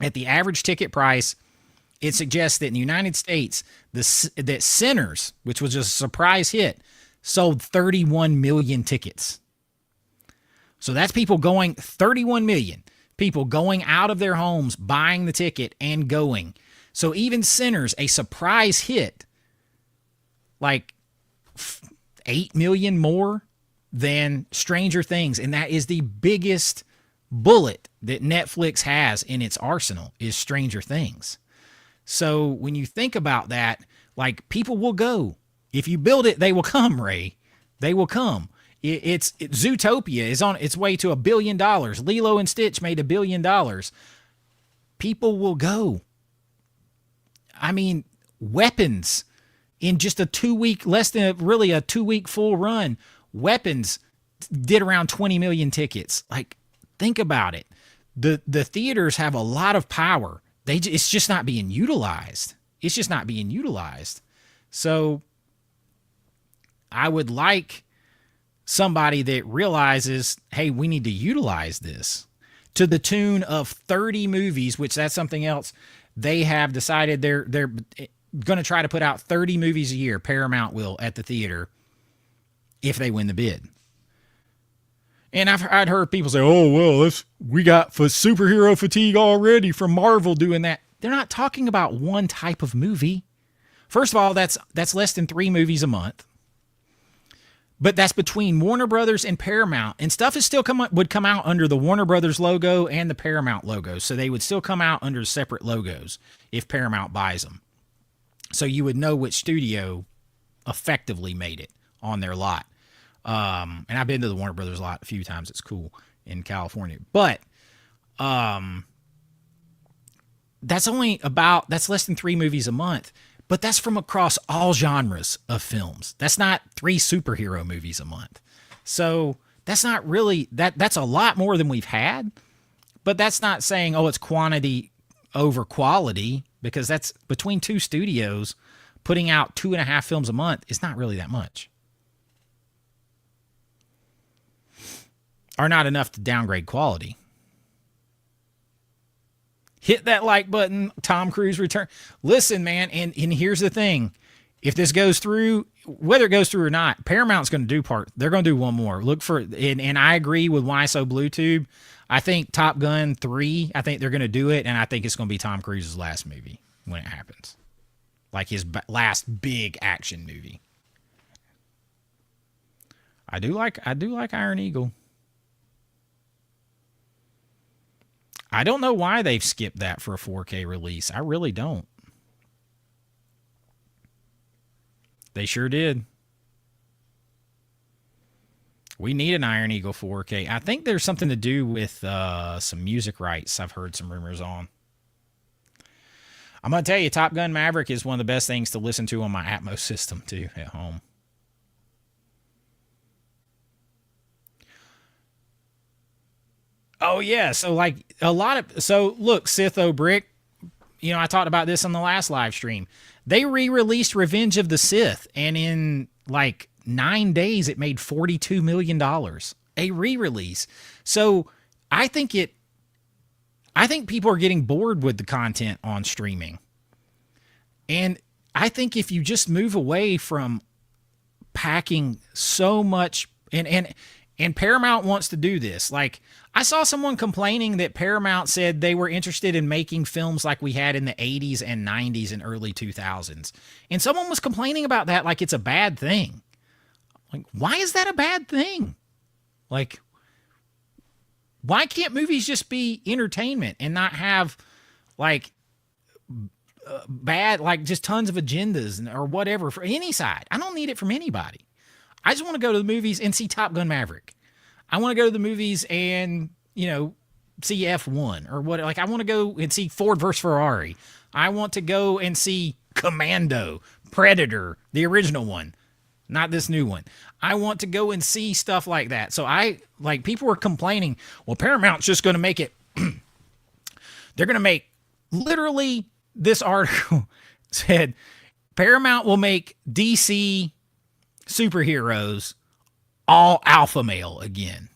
S1: At the average ticket price, it suggests that in the United States, that Sinners, which was just a surprise hit, sold 31 million tickets. So that's 31 million people going out of their homes, buying the ticket and going. So even Sinners, a surprise hit, like 8 million more than Stranger Things. And that is the biggest bullet that Netflix has in its arsenal, is Stranger Things. So when you think about that, like, people will go. If you build it, they will come, Ray. They will come. Zootopia is on its way to $1 billion. Lilo and Stitch made $1 billion. People will go. I mean, Weapons, in just a 2-week, less than really a 2-week full run, Weapons did around 20 million tickets. Like, think about it. The theaters have a lot of power. It's just not being utilized. It's just not being utilized. So I would like somebody that realizes, hey, we need to utilize this, to the tune of 30 movies, which that's something else. They have decided they're going to try to put out 30 movies a year. Paramount will, at the theater, if they win the bid. And I'd heard people say, oh, well, we got superhero fatigue already from Marvel doing that. They're not talking about one type of movie. First of all, that's less than 3 movies a month. But that's between Warner Brothers and Paramount. And stuff would come out under the Warner Brothers logo and the Paramount logo. So they would still come out under separate logos if Paramount buys them. So you would know which studio effectively made it on their lot. And I've been to the Warner Brothers lot a few times. It's cool in California. But that's less than 3 movies a month. But that's from across all genres of films. That's not 3 superhero movies a month. So that's not really, that's a lot more than we've had. But that's not saying, oh, it's quantity over quality, because that's between 2 studios putting out 2.5 films a month is not really that much. Are not enough to downgrade quality. Hit that like button. Tom Cruise return. Listen, man, and here's the thing. If this goes through, whether it goes through or not, Paramount's going to do they're going to do one more. Look for, and I agree with Why So Blue Tube. I think Top Gun 3, I think they're going to do it, and I think it's going to be Tom Cruise's last movie when it happens. Like his last big action movie. I do like Iron Eagle. I don't know why they've skipped that for a 4K release. I really don't. They sure did. We need an Iron Eagle 4K. I think there's something to do with some music rights I've heard some rumors on. I'm going to tell you, Top Gun Maverick is one of the best things to listen to on my Atmos system, too, at home. Oh, yeah. So, like, look, Sith O'Brick, I talked about this on the last live stream. They re-released Revenge of the Sith, and in, 9 days, it made $42 million. A re-release. So, I think people are getting bored with the content on streaming. And I think if you just move away from packing so much, and Paramount wants to do this. Like, I saw someone complaining that Paramount said they were interested in making films like we had in the 80s and 90s and early 2000s. And someone was complaining about that like it's a bad thing. Like, why is that a bad thing? Like, why can't movies just be entertainment and not have, bad, just tons of agendas or whatever for any side? I don't need it from anybody. I just want to go to the movies and see Top Gun Maverick. I want to go to the movies and, see F1 or what. I want to go and see Ford versus Ferrari. I want to go and see Commando, Predator, the original one. not this new one. I want to go and see stuff like that. So people were complaining, well, Paramount's just going to make it. They're going to make, literally, this article said Paramount will make DC superheroes all alpha male again.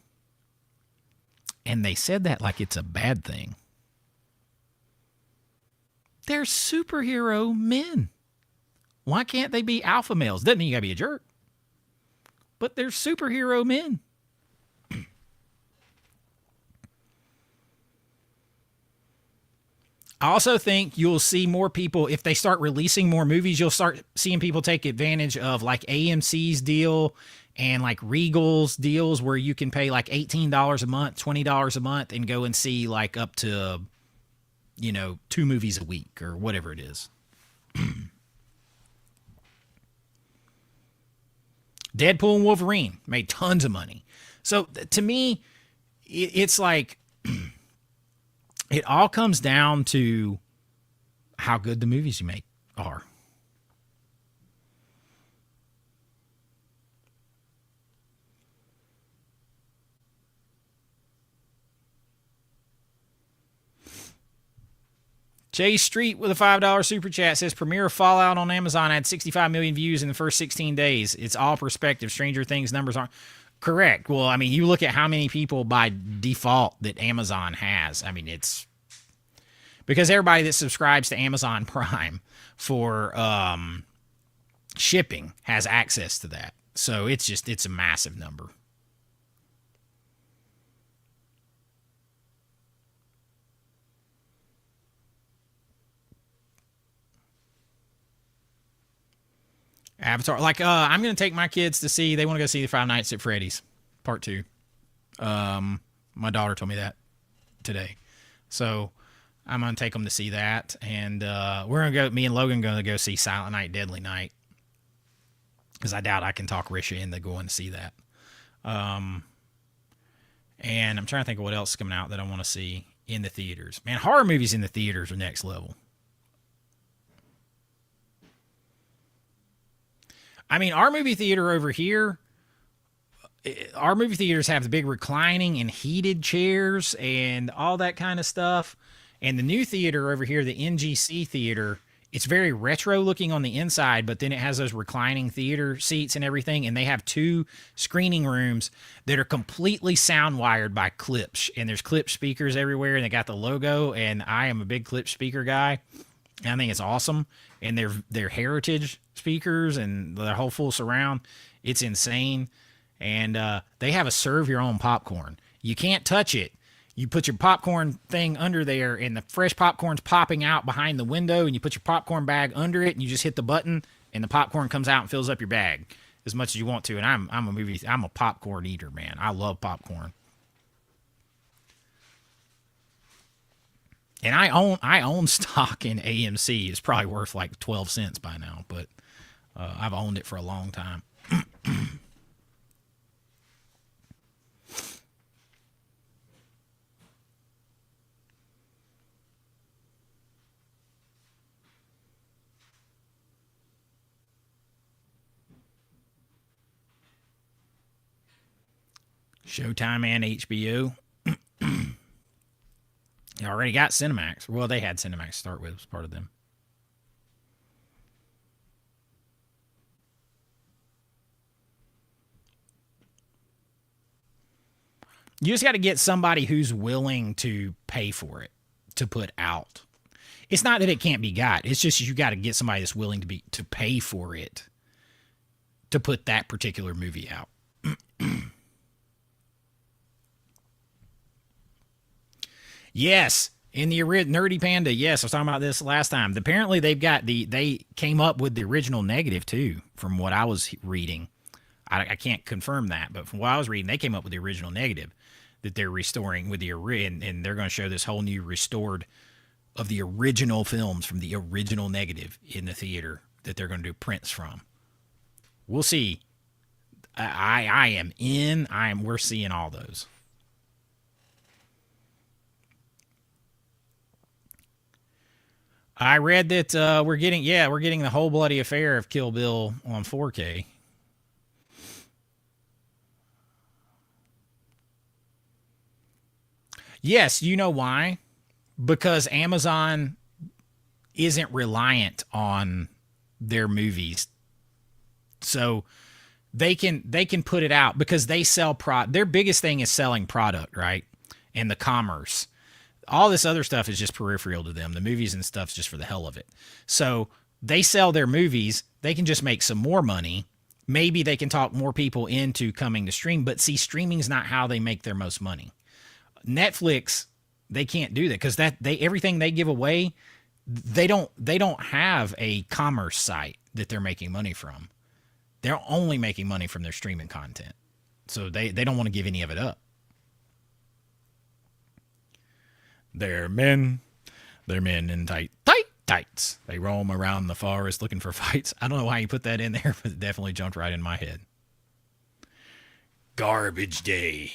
S1: And they said that like it's a bad thing. They're superhero men. Why can't they be alpha males? Doesn't mean you gotta be a jerk. But they're superhero men. I also think you'll see more people, if they start releasing more movies, you'll start seeing people take advantage of like AMC's deal and like Regal's deals where you can pay like $18 a month, $20 a month and go and see like up to, 2 movies a week or whatever it is. Deadpool and Wolverine made tons of money. So to me, it's like it all comes down to how good the movies you make are. Jay Street with a $5 super chat says premiere of Fallout on Amazon had 65 million views in the first 16 days. It's all perspective. Stranger Things numbers aren't correct. Well, I mean, you look at how many people by default that Amazon has. I mean, it's because everybody that subscribes to Amazon Prime for shipping has access to that. So it's a massive number. Avatar, like I'm gonna take my kids to see. They want to go see the Five Nights at Freddy's Part 2. My daughter told me that today, so I'm gonna take them to see that, and we're gonna go. Me and Logan gonna go see Silent Night, Deadly Night, because I doubt I can talk Risha into going to see that. And I'm trying to think of what else is coming out that I want to see in the theaters. Man, horror movies in the theaters are next level. I mean, our movie theater over here, our movie theaters have the big reclining and heated chairs and all that kind of stuff. And the new theater over here, the NGC theater, it's very retro looking on the inside, but then it has those reclining theater seats and everything. And they have 2 screening rooms that are completely sound wired by Klipsch. And there's Klipsch speakers everywhere, and they got the logo. And I am a big Klipsch speaker guy. And I think it's awesome. And they're heritage speakers and the whole full surround. It's insane. And they have a serve your own popcorn. You can't touch it. You put your popcorn thing under there, and the fresh popcorn's popping out behind the window, and you put your popcorn bag under it, and you just hit the button, and the popcorn comes out and fills up your bag as much as you want to. And I'm a popcorn eater, man. I love popcorn. And I own stock in AMC. It's probably worth like 12 cents by now, but I've owned it for a long time. Showtime and HBO. You already got Cinemax. Well, they had Cinemax to start with. It was part of them. You just got to get somebody who's willing to pay for it to put out. It's not that it can't be got. It's just you got to get somebody that's willing to pay for it to put that particular movie out. Yes, in the Nerdy Panda. Yes, I was talking about this last time. Apparently, they came up with the original negative too. From what I was reading, I can't confirm that, but from what I was reading, they came up with the original negative that they're restoring with and they're going to show this whole new restored of the original films from the original negative in the theater that they're going to do prints from. We'll see. I am in. We're seeing all those. I read that we're getting the whole bloody affair of Kill Bill on 4K. Yes, you know why? Because Amazon isn't reliant on their movies. So they can put it out because they sell their biggest thing is selling product, right? And the commerce. All this other stuff is just peripheral to them. The movies and stuff's just for the hell of it. So they sell their movies, they can just make some more money. Maybe they can talk more people into coming to stream, but see, streaming's not how they make their most money. Netflix, they can't do that because everything they give away, they don't have a commerce site that they're making money from. They're only making money from their streaming content. So they don't want to give any of it up. They're men in tights. They roam around the forest looking for fights. I don't know why you put that in there, but it definitely jumped right in my head. Garbage Day.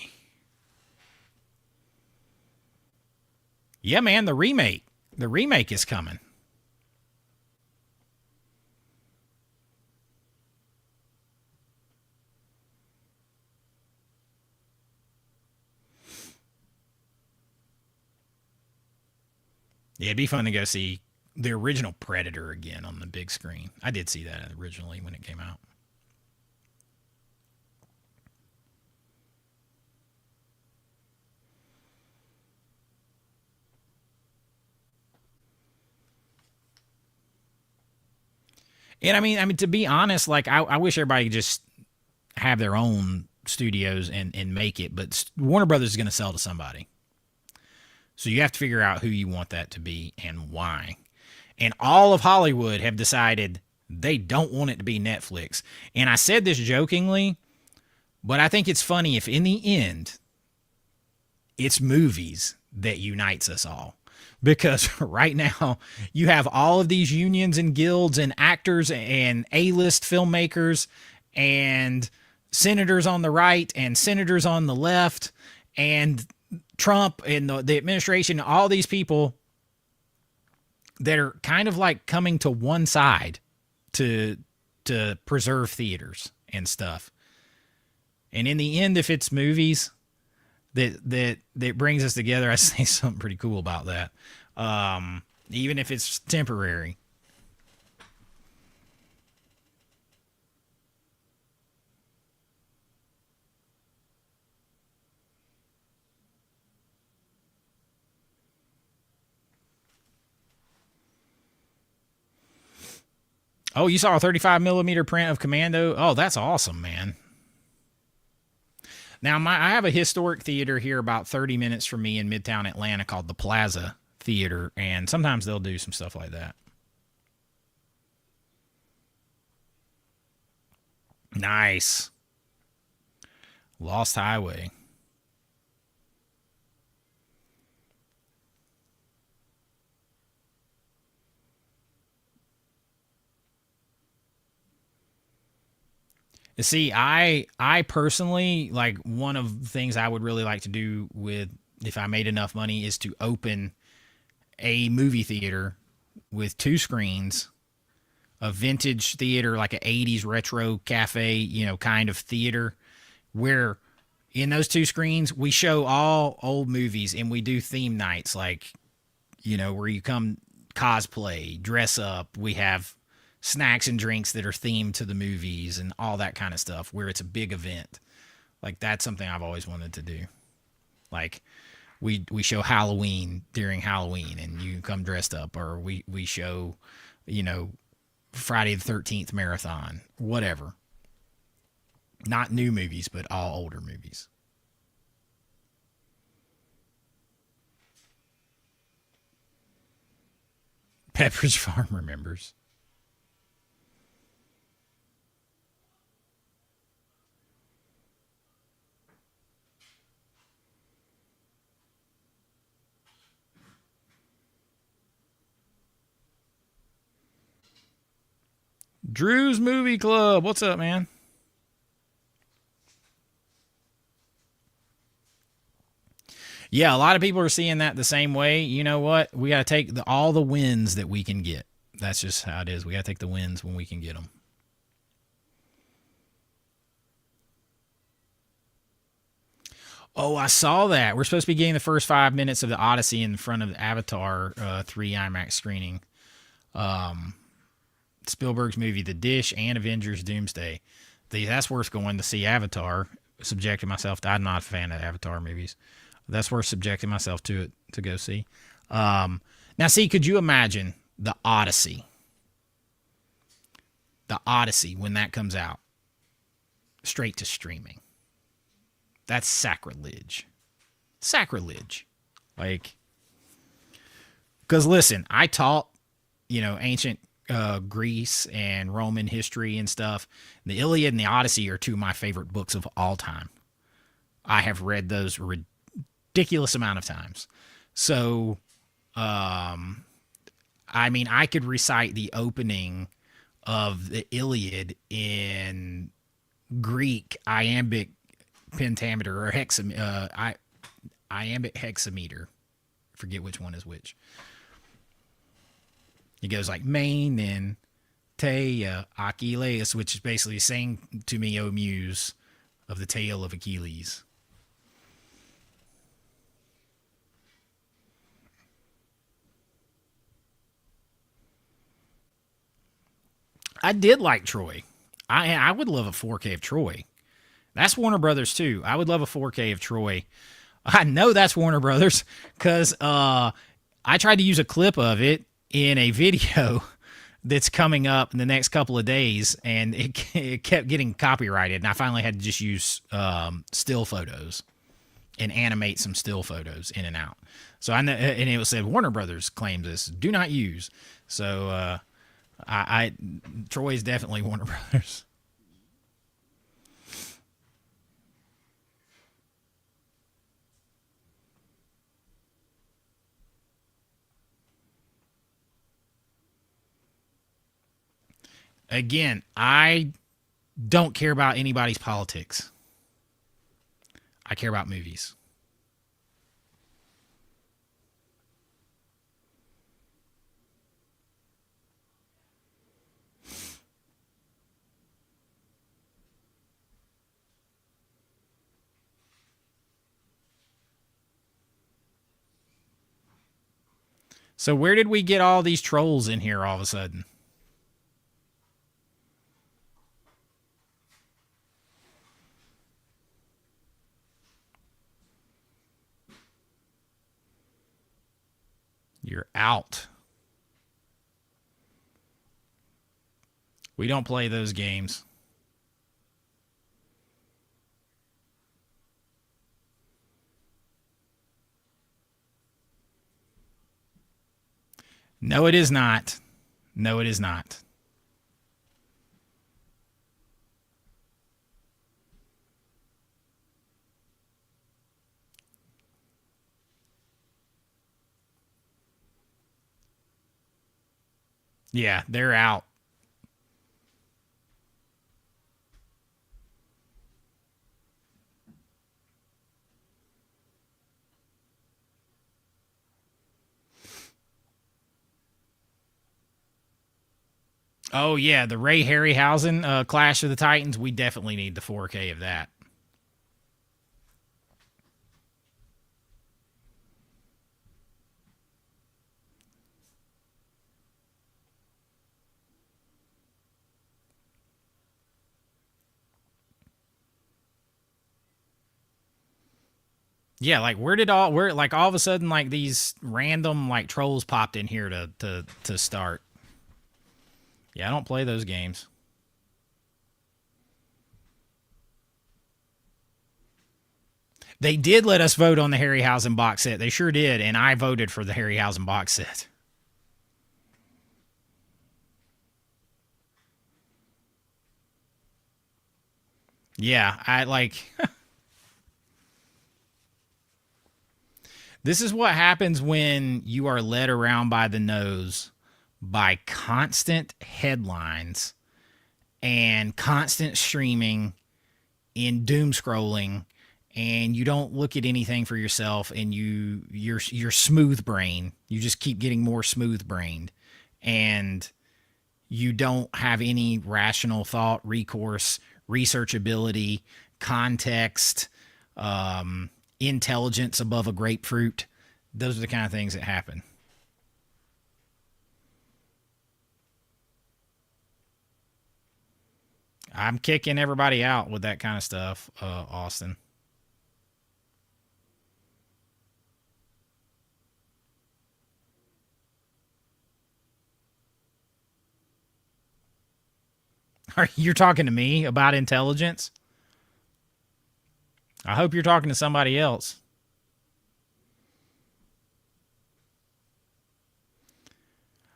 S1: Yeah, man, the remake. The remake is coming. Yeah, it'd be fun to go see the original Predator again on the big screen. I did see that originally when it came out. And I mean, to be honest, like I wish everybody could just have their own studios and make it, but Warner Brothers is going to sell to somebody. So you have to figure out who you want that to be and why. And all of Hollywood have decided they don't want it to be Netflix. And I said this jokingly, but I think it's funny if in the end it's movies that unites us all. Because right now you have all of these unions and guilds and actors and A-list filmmakers and senators on the right and senators on the left and Trump and the administration, all these people that are kind of like coming to one side to preserve theaters and stuff. And in the end, if it's movies that brings us together, I say something pretty cool about that. Even if it's temporary. Oh, you saw a 35 millimeter print of Commando? Oh, that's awesome, man. Now, I have a historic theater here about 30 minutes from me in Midtown Atlanta called the Plaza Theater, and sometimes they'll do some stuff like that. Nice. Lost Highway. See, I personally, like, one of the things I would really like to do with if I made enough money is to open a movie theater with two screens, a vintage theater like an 80s retro cafe, kind of theater where in those two screens we show all old movies and we do theme nights like where you come cosplay, dress up, we have snacks and drinks that are themed to the movies and all that kind of stuff where it's a big event. Like that's something I've always wanted to do. Like we show Halloween during Halloween and you come dressed up, or we show, Friday the 13th marathon, whatever. Not new movies, but all older movies. Pepperidge Farm remembers. Drew's Movie Club. What's up, man? Yeah, a lot of people are seeing that the same way. You know what? We got to take all the wins that we can get. That's just how it is. We got to take the wins when we can get them. Oh, I saw that. We're supposed to be getting the first 5 minutes of the Odyssey in front of the Avatar 3 IMAX screening. Spielberg's movie The Dish and Avengers Doomsday. That's worth going to see. Avatar. Subjecting myself to, I'm not a fan of Avatar movies. That's worth subjecting myself to it to go see. Now, see, could you imagine the Odyssey? The Odyssey, when that comes out, straight to streaming. That's sacrilege. Sacrilege. Like, because listen, I taught, ancient Greece and Roman history and stuff. The Iliad and the Odyssey are two of my favorite books of all time. I have read those ridiculous amount of times. So, I mean, I could recite the opening of the Iliad in Greek iambic pentameter or iambic hexameter. Forget which one is which. It goes like main and Teia Achilles, which is basically saying to me, O muse, of the tale of Achilles. I did like Troy. I would love a 4K of Troy. That's Warner Brothers too. I would love a 4K of Troy. I know that's Warner Brothers because I tried to use a clip of it in a video that's coming up in the next couple of days, and it kept getting copyrighted, and I finally had to just use still photos and animate some still photos in and out. So I know, and it said Warner Brothers claims this, do not use. So Troy is definitely Warner Brothers. Again, I don't care about anybody's politics. I care about movies. So where did we get all these trolls in here all of a sudden? You're out. We don't play those games. No, it is not. No, it is not. Yeah, they're out. Oh yeah, the Ray Harryhausen Clash of the Titans. We definitely need the 4K of that. Yeah, like where like all of a sudden like these random like trolls popped in here to start. Yeah, I don't play those games. They did let us vote on the Harryhausen box set. They sure did, and I voted for the Harryhausen box set. Yeah, I like this is what happens when you are led around by the nose by constant headlines and constant streaming in doom scrolling, and you don't look at anything for yourself, and you're smooth brain. You just keep getting more smooth brained, and you don't have any rational thought, recourse, researchability, context, intelligence above a grapefruit. Those are the kind of things that happen. I'm kicking everybody out with that kind of stuff, Austin. Are you talking to me about intelligence? I hope you're talking to somebody else.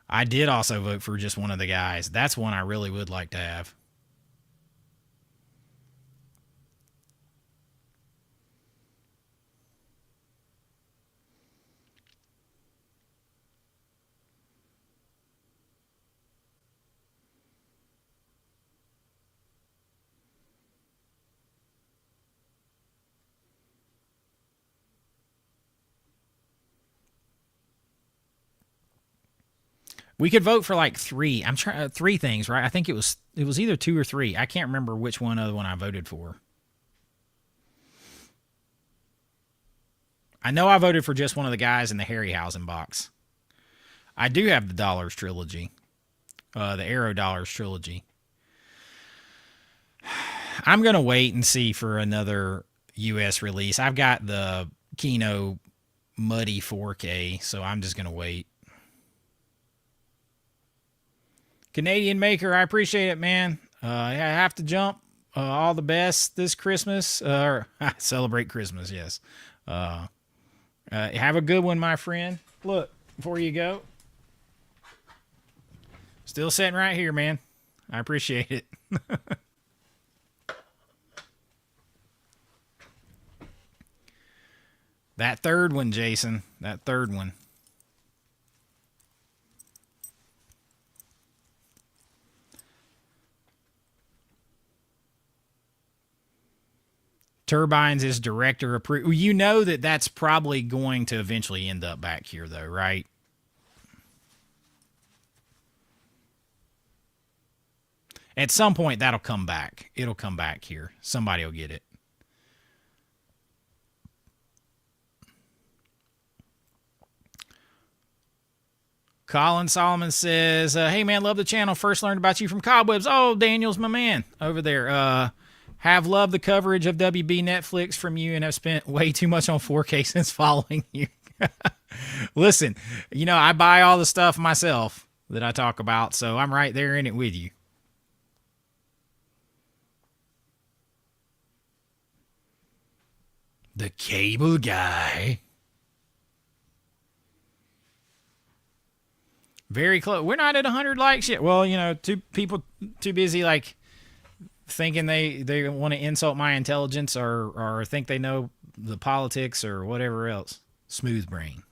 S1: I did also vote for just one of the guys. That's one I really would like to have. We could vote for like three. I'm trying three things, right? I think it was either two or three. I can't remember which one other one I voted for. I know I voted for just one of the guys in the Harryhausen box. I do have the Dollars trilogy, the Arrow Dollars trilogy. I'm gonna wait and see for another U.S. release. I've got the Kino Muddy 4K, so I'm just gonna wait. Canadian Maker, I appreciate it, man. I have to jump. All the best this Christmas. Celebrate Christmas, yes. Have a good one, my friend. Look, before you go. Still sitting right here, man. I appreciate it. That third one, Jason. That third one. Turbines is director approved. You know that's probably going to eventually end up back here, though, right? At some point, that'll come back. It'll come back here. Somebody will get it. Colin Solomon says, hey, man, love the channel. First learned about you from Cobwebs. Oh, Daniel's my man over there. Have loved the coverage of WB Netflix from you and have spent way too much on 4K since following you. Listen, I buy all the stuff myself that I talk about, so I'm right there in it with you. The cable guy. Very close. We're not at 100 likes yet. Well, two people too busy thinking they want to insult my intelligence or think they know the politics or whatever else. Smooth brain.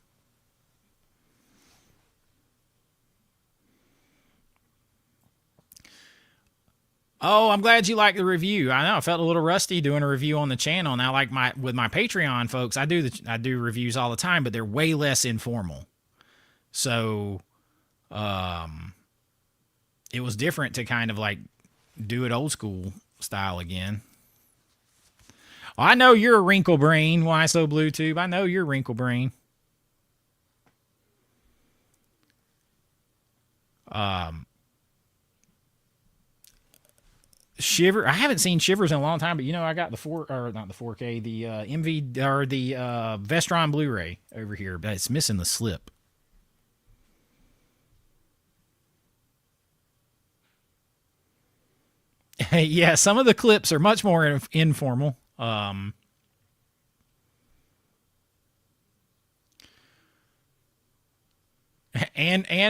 S1: Oh, I'm glad you like the review. I know I felt a little rusty doing a review on the channel. Now, with my Patreon folks, I do reviews all the time, but they're way less informal. So, it was different to kind of do it old school style again. Oh, I know you're a wrinkle brain. Why so blue tube? I know you're wrinkle brain. Shiver. I haven't seen Shivers in a long time, but I got not the 4K, the MV or the Vestron Blu-ray over here, but it's missing the slip. Yeah, some of the clips are much more informal. And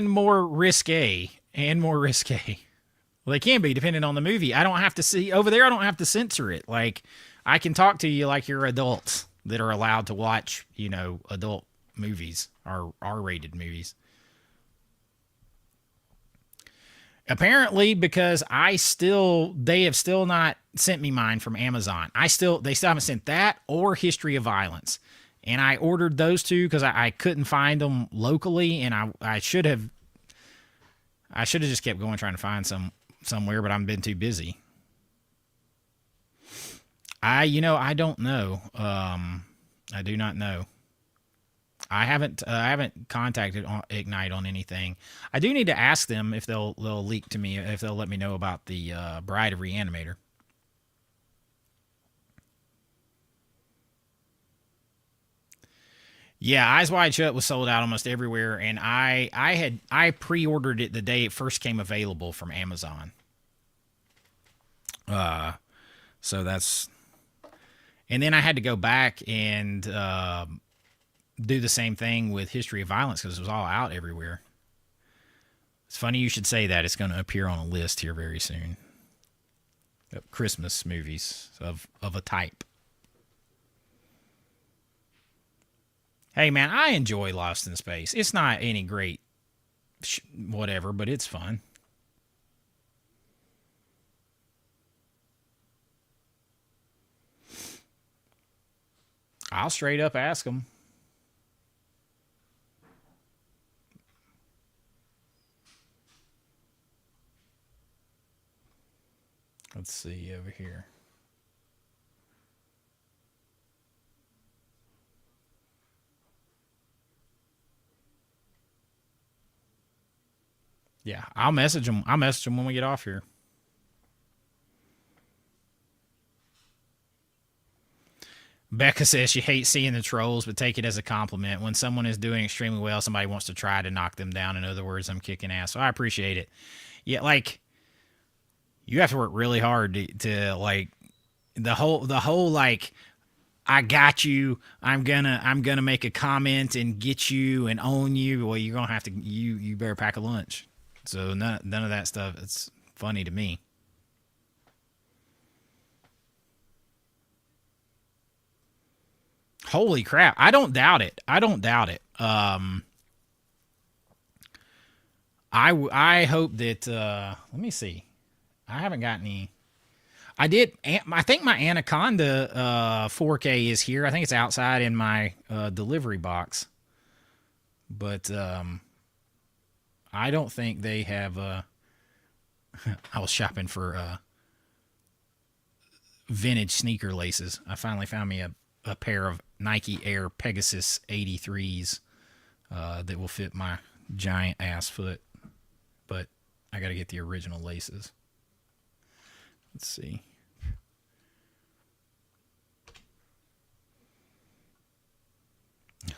S1: more risque. Well, they can be depending on the movie. I don't have to see over there. I don't have to censor it. I can talk to you like you're adults that are allowed to watch, adult movies or R-rated movies. Apparently, because they have still not sent me mine from Amazon. They still haven't sent that or History of Violence. And I ordered those two because I couldn't find them locally, and I should have just kept going trying to find somewhere, but I've been too busy. I don't know. I do not know. I haven't contacted Ignite on anything. I do need to ask them if they'll leak to me, if they'll let me know about the Bride of Reanimator. Yeah, Eyes Wide Shut was sold out almost everywhere, and I pre-ordered it the day it first came available from Amazon. So that's, and then I had to go back and do the same thing with History of Violence because it was all out everywhere. It's funny you should say that. It's going to appear on a list here very soon. Christmas movies of a type. Hey, man, I enjoy Lost in Space. It's not any great whatever, but it's fun. I'll straight up ask them. Let's see over here. Yeah, I'll message them. I'll message them when we get off here. Becca says she hates seeing the trolls, but take it as a compliment. When someone is doing extremely well, somebody wants to try to knock them down. In other words, I'm kicking ass. So I appreciate it. Yeah, like, you have to work really hard to like the whole like, I got you. I'm gonna make a comment and get you and own you. Well, you're gonna have to you better pack a lunch. So none of that stuff. It's funny to me. Holy crap! I don't doubt it. I don't doubt it. I hope that. Let me see. I haven't got any. I did. I think my Anaconda 4K is here. I think it's outside in my delivery box. But I don't think they have. I was shopping for vintage sneaker laces. I finally found me a pair of Nike Air Pegasus 83s that will fit my giant ass foot. But I got to get the original laces. Let's see.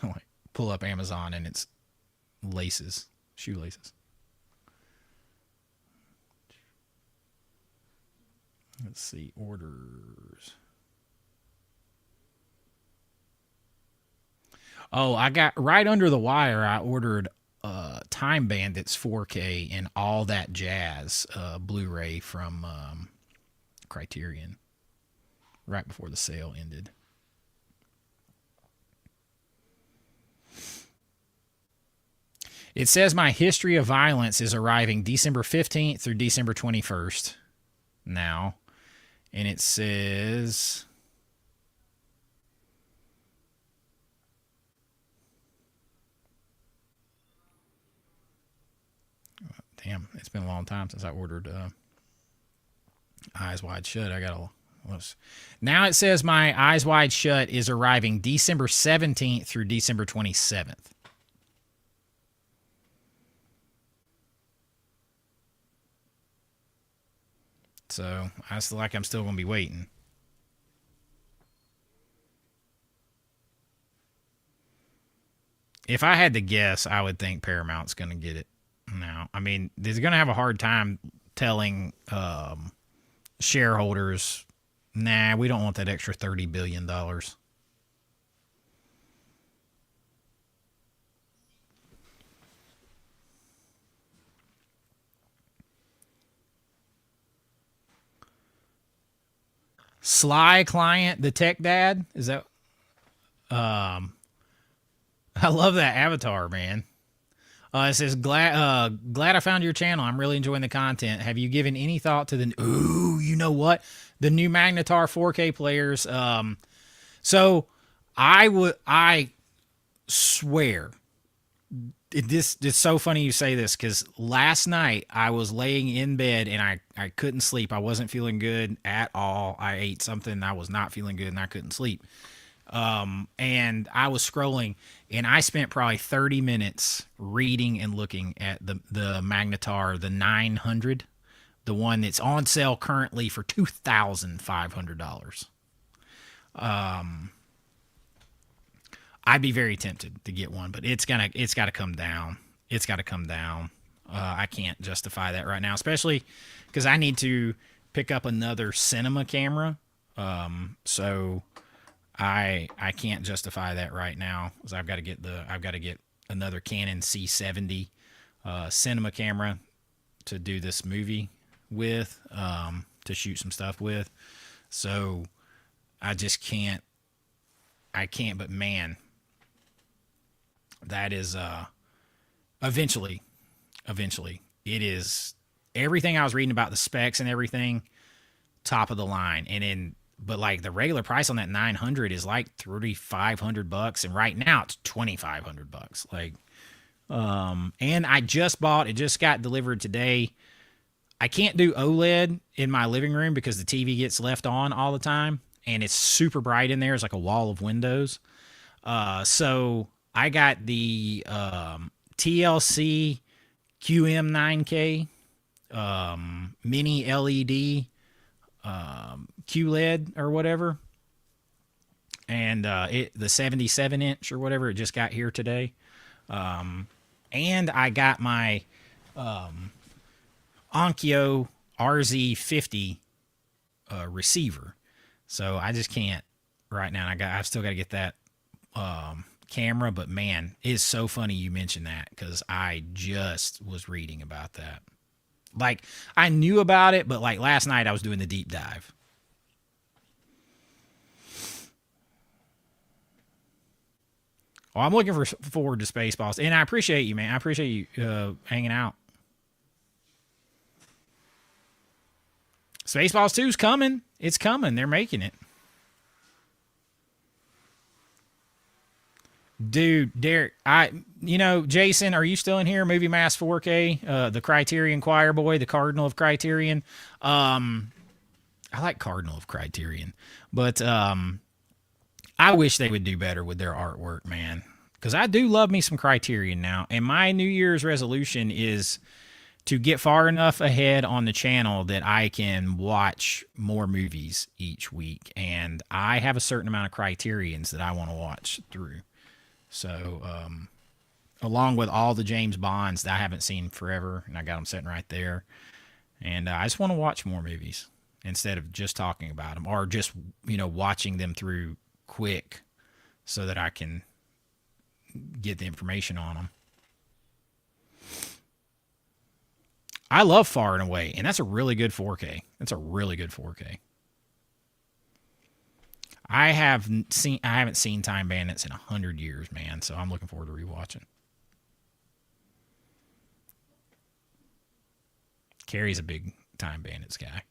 S1: Like, pull up Amazon and it's laces, shoelaces. Let's see, orders. Oh, I got right under the wire. I ordered Time Bandits 4K and All That Jazz Blu-ray from Criterion right before the sale ended. It says my History of Violence is arriving December 15th through December 21st now. And it says... Damn, it's been a long time since I ordered Eyes Wide Shut. I got to... Now it says my Eyes Wide Shut is arriving December 17th through December 27th. So I feel like I'm still going to be waiting. If I had to guess, I would think Paramount's going to get it now. I mean, they're going to have a hard time telling shareholders, nah, we don't want that extra $30 billion. Sly Client, the tech dad? Is that... I love that avatar, man. It says, glad I found your channel. I'm really enjoying the content. Have you given any thought to the... Ooh, you know what? The new Magnetar 4K players. So, I swear... It's so funny you say this, because last night I was laying in bed and I couldn't sleep. I wasn't feeling good at all. I ate something. I was not feeling good and I couldn't sleep. And I was scrolling, and I spent probably 30 minutes reading and looking at the Magnetar, the 900, the one that's on sale currently for $2,500. I'd be very tempted to get one, but it's got to come down. It's got to come down. I can't justify that right now, especially because I need to pick up another cinema camera. So I can't justify that right now because I've got to get another Canon C70 cinema camera to do this movie with, to shoot some stuff with. So I just can't. I can't. But man, that is eventually it is everything I was reading about the specs and everything, top of the line. And then but like the regular price on that 900 is like $3,500, and right now it's $2,500. Like, and I just bought it, just got delivered today. I can't do OLED in my living room because the TV gets left on all the time and it's super bright in there. It's like a wall of windows. So I got the TLC QM9K mini LED QLED or whatever, and the 77-inch or whatever, it just got here today. And I got my Onkyo RZ50 receiver, so I just can't right now. I've still got to get that camera, but man, it's so funny you mentioned that because I just was reading about that. Like, I knew about it, but like last night I was doing the deep dive. Oh, I'm looking forward to Spaceballs, and I appreciate you, man. I appreciate you hanging out. Spaceballs 2's coming. It's coming. They're making it. Dude, Derek, Jason, are you still in here? Movie Mass 4K, the Criterion Choir Boy, the Cardinal of Criterion. I like Cardinal of Criterion, but I wish they would do better with their artwork, man. Because I do love me some Criterion now, and my New Year's resolution is to get far enough ahead on the channel that I can watch more movies each week, and I have a certain amount of Criterions that I want to watch through. So, along with all the James Bonds that I haven't seen forever, and I got them sitting right there. And I just want to watch more movies instead of just talking about them or just, watching them through quick so that I can get the information on them. I love Far and Away, and that's a really good 4K. That's a really good 4K. I haven't seen Time Bandits in 100 years, man. So I'm looking forward to rewatching. Carrie's a big Time Bandits guy.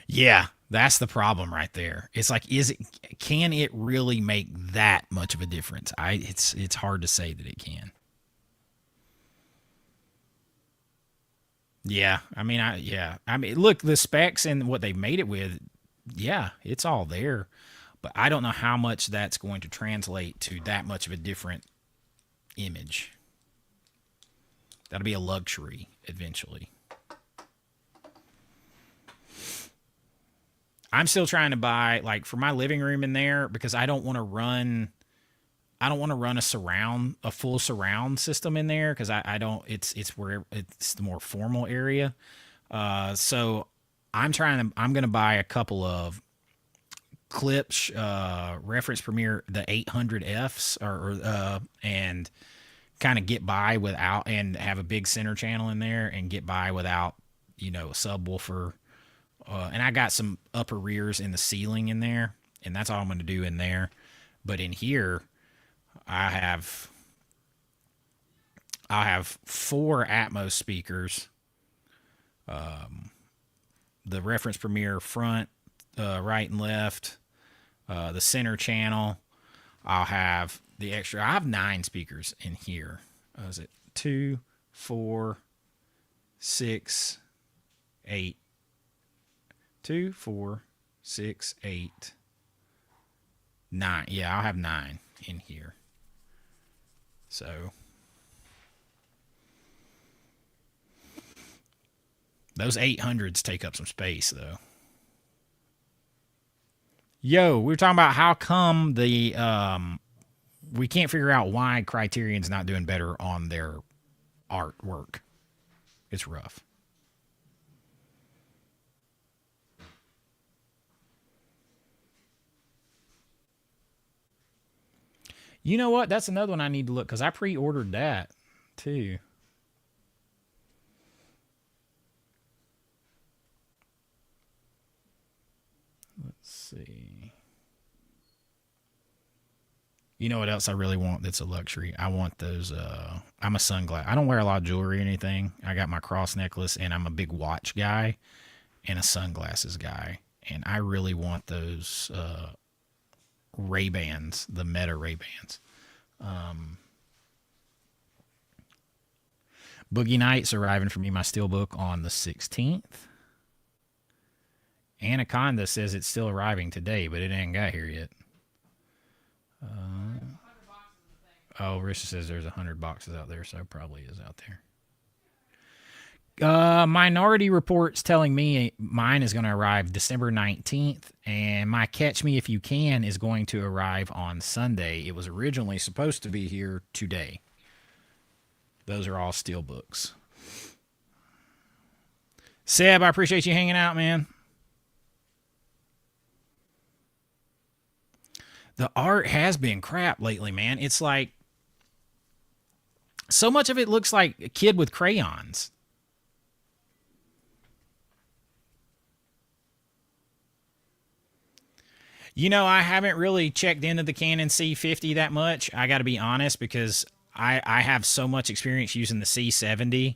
S1: Yeah, that's the problem right there. It's like, can it really make that much of a difference? It's hard to say that it can. Yeah, I mean, look, the specs and what they made it with, yeah, it's all there, but I don't know how much that's going to translate to that much of a different image. That'll be a luxury eventually. I'm still trying to buy, like, for my living room in there because I don't want to run a full surround system in there because I don't. It's where it's the more formal area. So I'm gonna buy a couple of clips, reference premiere the 800Fs and kind of get by without, and have a big center channel in there and get by without a subwoofer. And I got some upper rears in the ceiling in there, and that's all I'm gonna do in there. But in here, I have four Atmos speakers, the reference premiere front, right and left, the center channel. I'll have the extra. I have 9 speakers in here. Is it 2, 4, 6, 8? 2, 4, 6, 8, 9. Yeah, I'll have 9 in here. So those 800s take up some space, though. Yo, we were talking about how come the we can't figure out why Criterion's not doing better on their artwork. It's rough. You know what? That's another one I need to look, because I pre-ordered that too. Let's see. You know what else I really want that's a luxury? I want those, I'm a sunglass. I don't wear a lot of jewelry or anything. I got my cross necklace, and I'm a big watch guy and a sunglasses guy. And I really want those Ray-Bans, the Meta Ray-Bans. Boogie Nights arriving for me, my steelbook, on the 16th. Anaconda says it's still arriving today, but it ain't got here yet. Oh, Risha says there's 100 boxes out there, so it probably is out there. Minority Report's telling me mine is going to arrive December 19th, and my Catch Me If You Can is going to arrive on Sunday. It was originally supposed to be here today. Those are all steelbooks. Seb, I appreciate you hanging out, man. The art has been crap lately, man. It's like so much of it looks like a kid with crayons. You know, I haven't really checked into the Canon C50 that much. I got to be honest, because I have so much experience using the C70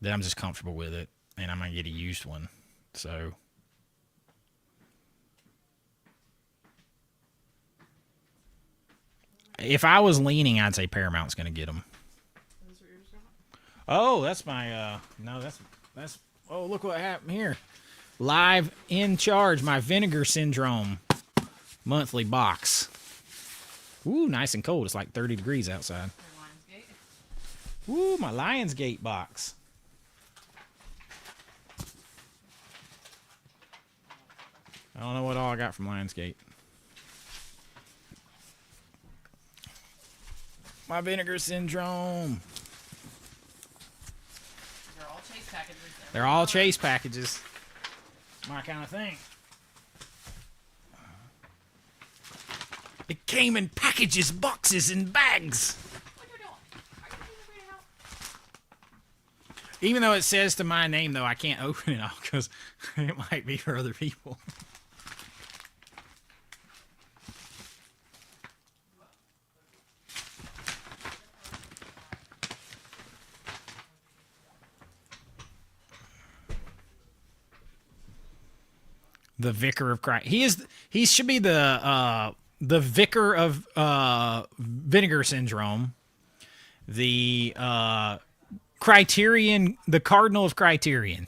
S1: that I'm just comfortable with it, and I'm going to get a used one. So if I was leaning, I'd say Paramount's going to get them. Oh, that's my, no, that's, oh, look what happened here. Live in charge, my Vinegar Syndrome monthly box. Ooh, nice and cold. It's like 30 degrees outside. Ooh, my Lionsgate box. I don't know what all I got from Lionsgate. My Vinegar Syndrome.
S2: They're all chase packages.
S1: They're all chase packages. My kind of thing. It came in packages, boxes, and bags.
S2: What are you doing? Are you doing the house?
S1: Even though it says to my name, though, I can't open it all because it might be for other people. The Vicar of Christ. He should be the Vicar of Vinegar Syndrome. The Criterion, the Cardinal of Criterion.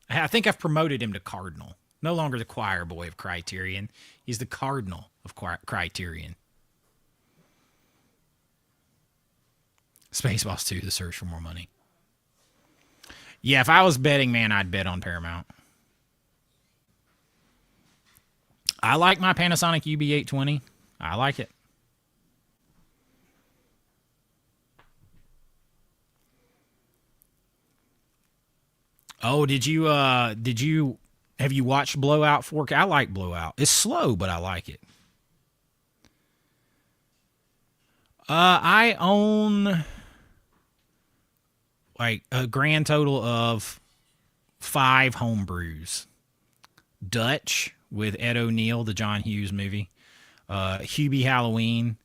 S1: I think I've promoted him to Cardinal. No longer the choir boy of Criterion. He's the Cardinal of Criterion. Spaceballs 2, The Search for More Money. Yeah, if I was betting, man, I'd bet on Paramount. I like my Panasonic UB820. I like it. Oh, have you watched Blowout 4K? I like Blowout. It's slow, but I like it. I own like a grand total of 5 homebrews. Dutch with Ed O'Neill, the John Hughes movie, Hubie Halloween,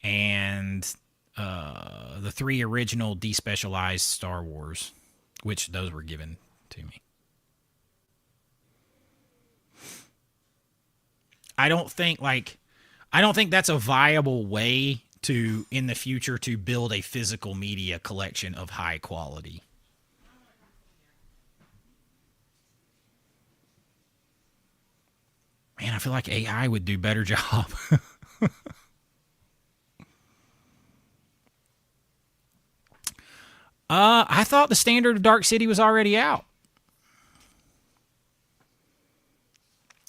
S1: and the 3 original despecialized Star Wars, which those were given to me. I don't think, like, I don't think that's a viable way to, in the future, to build a physical media collection of high quality. Man, I feel like AI would do a better job. I thought the standard of Dark City was already out.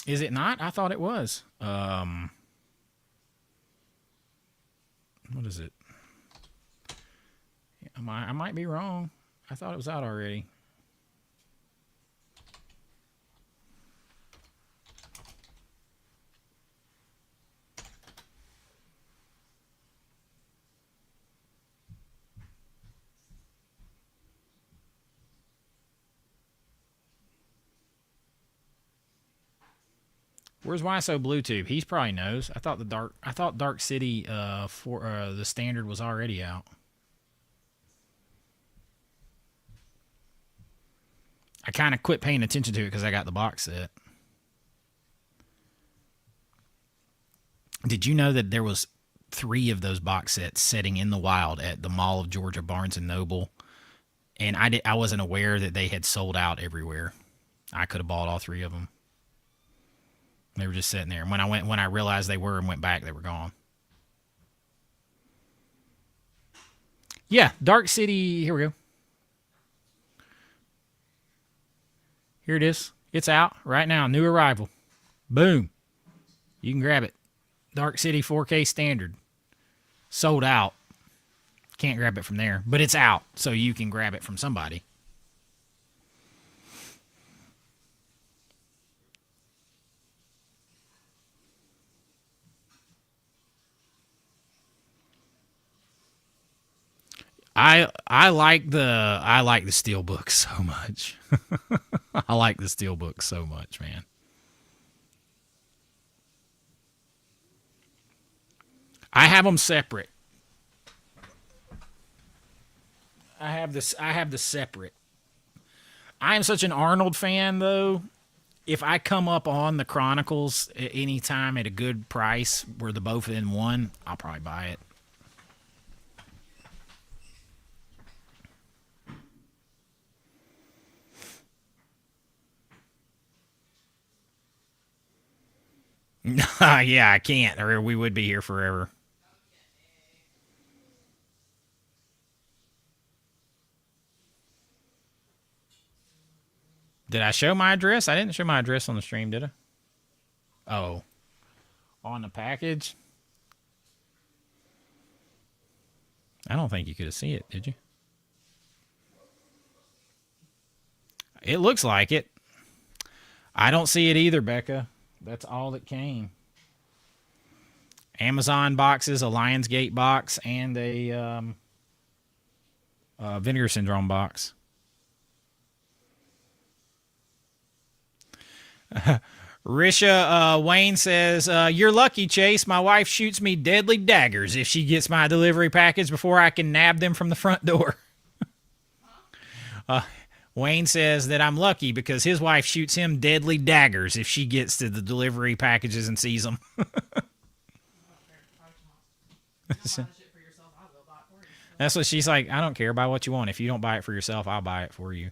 S1: Is it not? I thought it was. What is it? I might be wrong. I thought it was out already. Where's Why So Bluetooth? He probably knows. I thought Dark City for the standard was already out. I kind of quit paying attention to it because I got the box set. Did you know that there was 3 of those box sets sitting in the wild at the Mall of Georgia, Barnes and Noble, and I wasn't aware that they had sold out everywhere. I could have bought all 3 of them. They were just sitting there, and when I realized they were and went back, they were gone. Yeah, Dark City. Here we go. Here it is. It's out right now. New arrival. Boom. You can grab it. Dark City 4K standard. Sold out. Can't grab it from there, but it's out, so you can grab it from somebody. I like the Steelbook so much. I like the Steelbook so much, man. I have them separate. I have the separate. I am such an Arnold fan, though. If I come up on the Chronicles at any time at a good price, where the both in one, I'll probably buy it. Yeah, I can't, or we would be here forever. Did I show my address? I didn't show my address on the stream, did I? Oh, on the package? I don't think you could have seen it, did you? It looks like it. I don't see it either, Becca. That's all that came. Amazon boxes, a Lionsgate box, and a Vinegar Syndrome box. Risha Wayne says, "You're lucky, Chase. My wife shoots me deadly daggers if she gets my delivery package before I can nab them from the front door." Wayne says that I'm lucky because his wife shoots him deadly daggers if she gets to the delivery packages and sees them. That's what she's like. I don't care about what you want. If you don't buy it for yourself, I'll buy it for you.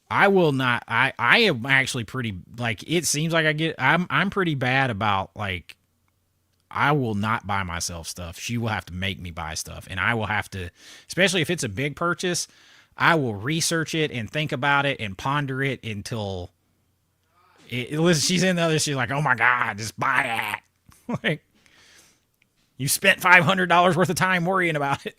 S1: I will not. I am actually pretty, like, it seems like I'm pretty bad about, like, I will not buy myself stuff. She will have to make me buy stuff, and I will have to, especially if it's a big purchase, I will research it and think about it and ponder it until she's in the other. She's like, "Oh my God, just buy it!" Like, you spent $500 worth of time worrying about it.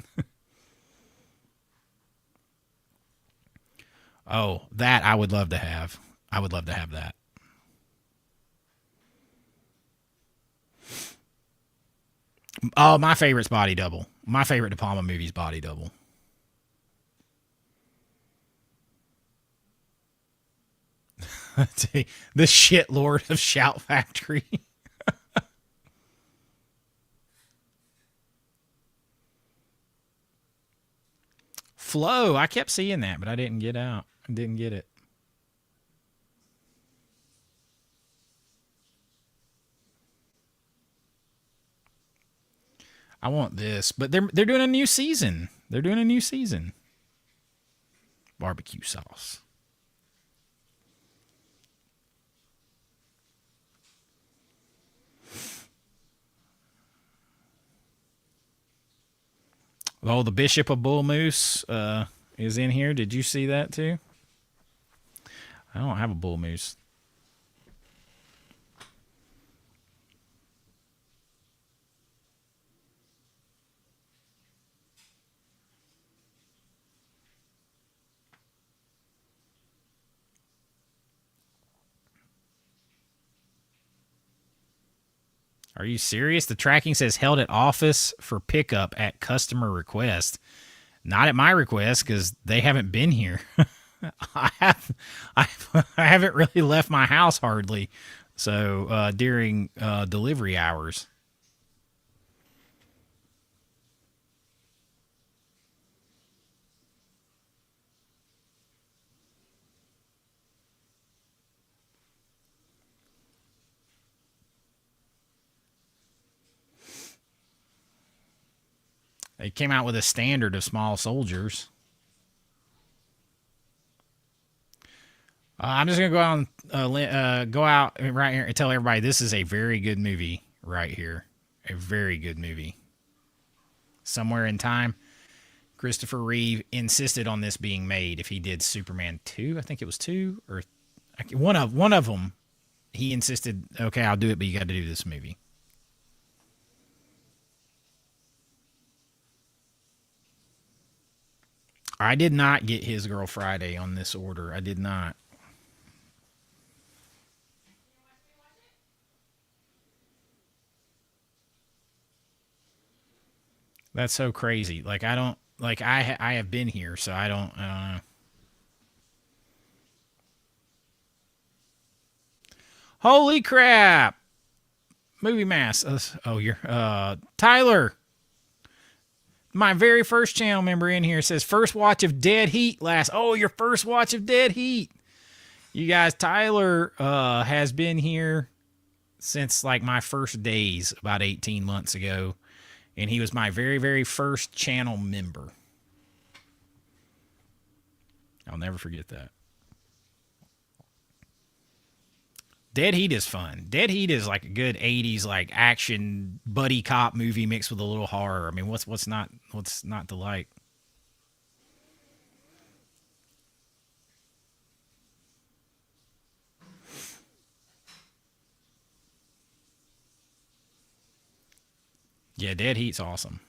S1: Oh, that I would love to have. I would love to have that. Oh, my favorite's Body Double. My favorite De Palma movie's Body Double. The shit lord of Shout Factory. Flow. I kept seeing that, but I didn't get out. I didn't get it. I want this, but they're doing a new season. They're doing a new season. Barbecue sauce. Oh, the Bishop of Bull Moose is in here. Did you see that too? I don't have a bull moose. Are you serious? The tracking says held at office for pickup at customer request. Not at my request because they haven't been here. I have, I, I haven't really left my house hardly. So during delivery hours, they came out with a standard of small soldiers. I'm just gonna go out right here and tell everybody this is a very good movie right here. A very good movie. Somewhere in time, Christopher Reeve insisted on this being made. If he did Superman 2, I think it was 2 or one of them, he insisted, okay, I'll do it, but you got to do this movie. I did not get His Girl Friday on this order. I did not. That's so crazy. Like I don't like I have been here, so I don't know. Holy crap! Movie Mass. Oh, you're Tyler. My very first channel member in here says first watch of Dead Heat last. Oh, your first watch of Dead Heat. You guys, Tyler has been here since like my first days about 18 months ago, and he was my very, very first channel member. I'll never forget that. Dead Heat is fun. Dead Heat is like a good 80s like action buddy cop movie mixed with a little horror. I mean, what's not to like? Yeah, Dead Heat's awesome.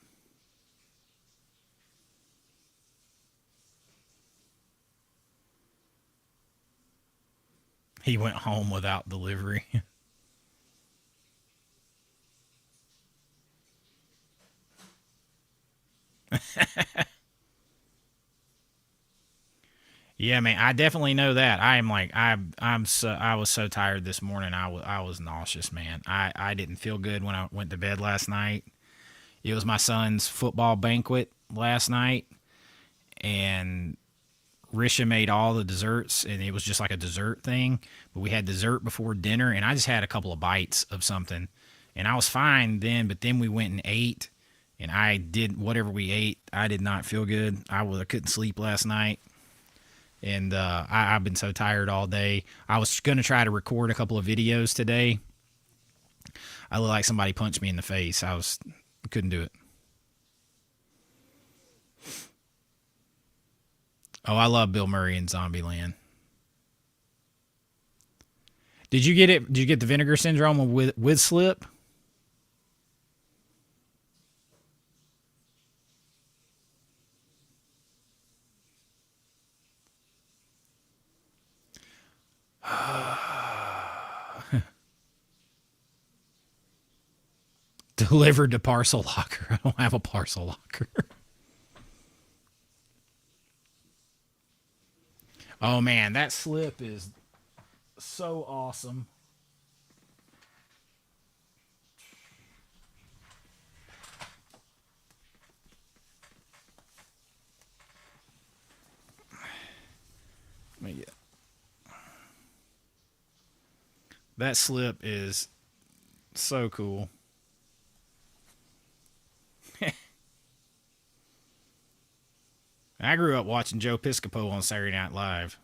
S1: He went home without delivery. Yeah, man, I definitely know that. I am like I was so tired this morning. I was nauseous, man. I didn't feel good when I went to bed last night. It was my son's football banquet last night, and Risha made all the desserts, and it was just like a dessert thing. But we had dessert before dinner, and I just had a couple of bites of something, and I was fine then. But then we went and ate, and I did whatever we ate. I did not feel good. I couldn't sleep last night, and I've been so tired all day. I was gonna try to record a couple of videos today. I looked like somebody punched me in the face. Couldn't do it. Oh, I love Bill Murray in Zombieland. Did you get it? Did you get the Vinegar Syndrome with Slip? Delivered to parcel locker. I don't have a parcel locker. Oh man, that slip is so awesome. That slip is so cool. I grew up watching Joe Piscopo on Saturday Night Live.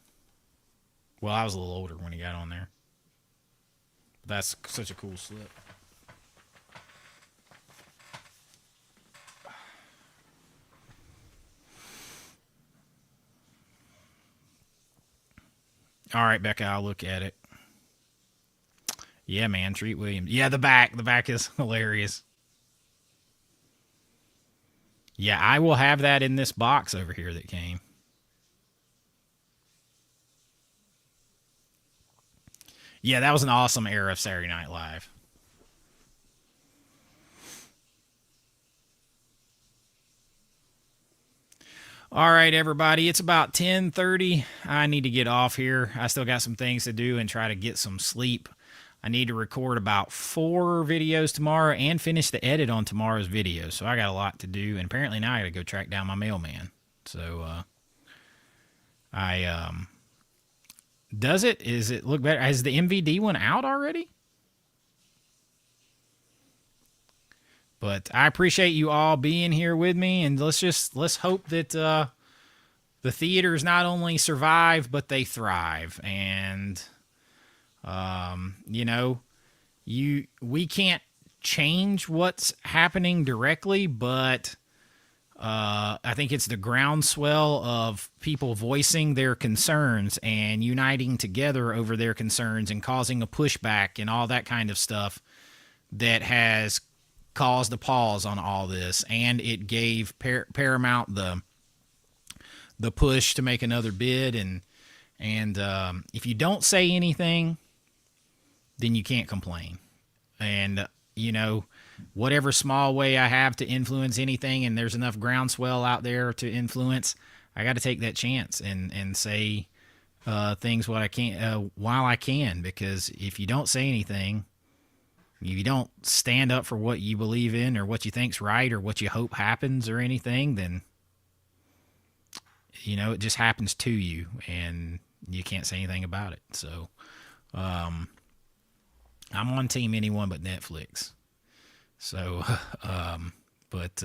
S1: Well, I was a little older when he got on there. That's such a cool slip. All right, Becca, I'll look at it. Yeah, man, Treat Williams. Yeah, the back. The back is hilarious. Yeah, I will have that in this box over here that came. Yeah, that was an awesome era of Saturday Night Live. All right, everybody. It's about 10:30. I need to get off here. I still got some things to do and try to get some sleep. I need to record about 4 videos tomorrow and finish the edit on tomorrow's video. So I got a lot to do. And apparently now I got to go track down my mailman. So does it? Is it look better? Has the MVD one out already? But I appreciate you all being here with me, and let's hope that the theaters not only survive but they thrive. And we can't change what's happening directly, but I think it's the groundswell of people voicing their concerns and uniting together over their concerns and causing a pushback and all that kind of stuff that has caused a pause on all this, and it gave Paramount the push to make another bid. And if you don't say anything, then you can't complain. And whatever small way I have to influence anything, and there's enough groundswell out there to influence, I got to take that chance and say things what I can while I can. Because if you don't say anything, if you don't stand up for what you believe in or what you think's right or what you hope happens or anything, then it just happens to you and you can't say anything about it. So I'm on team anyone but Netflix. So but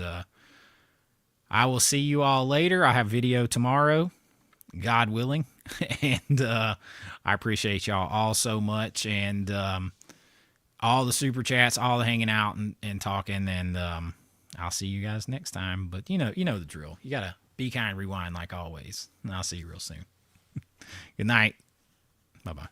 S1: I will see you all later. I have video tomorrow, God willing. And I appreciate y'all all so much. And all the super chats, all the hanging out and talking, and I'll see you guys next time. But you know the drill. You gotta be kind, rewind like always. And I'll see you real soon. Good night. Bye-bye.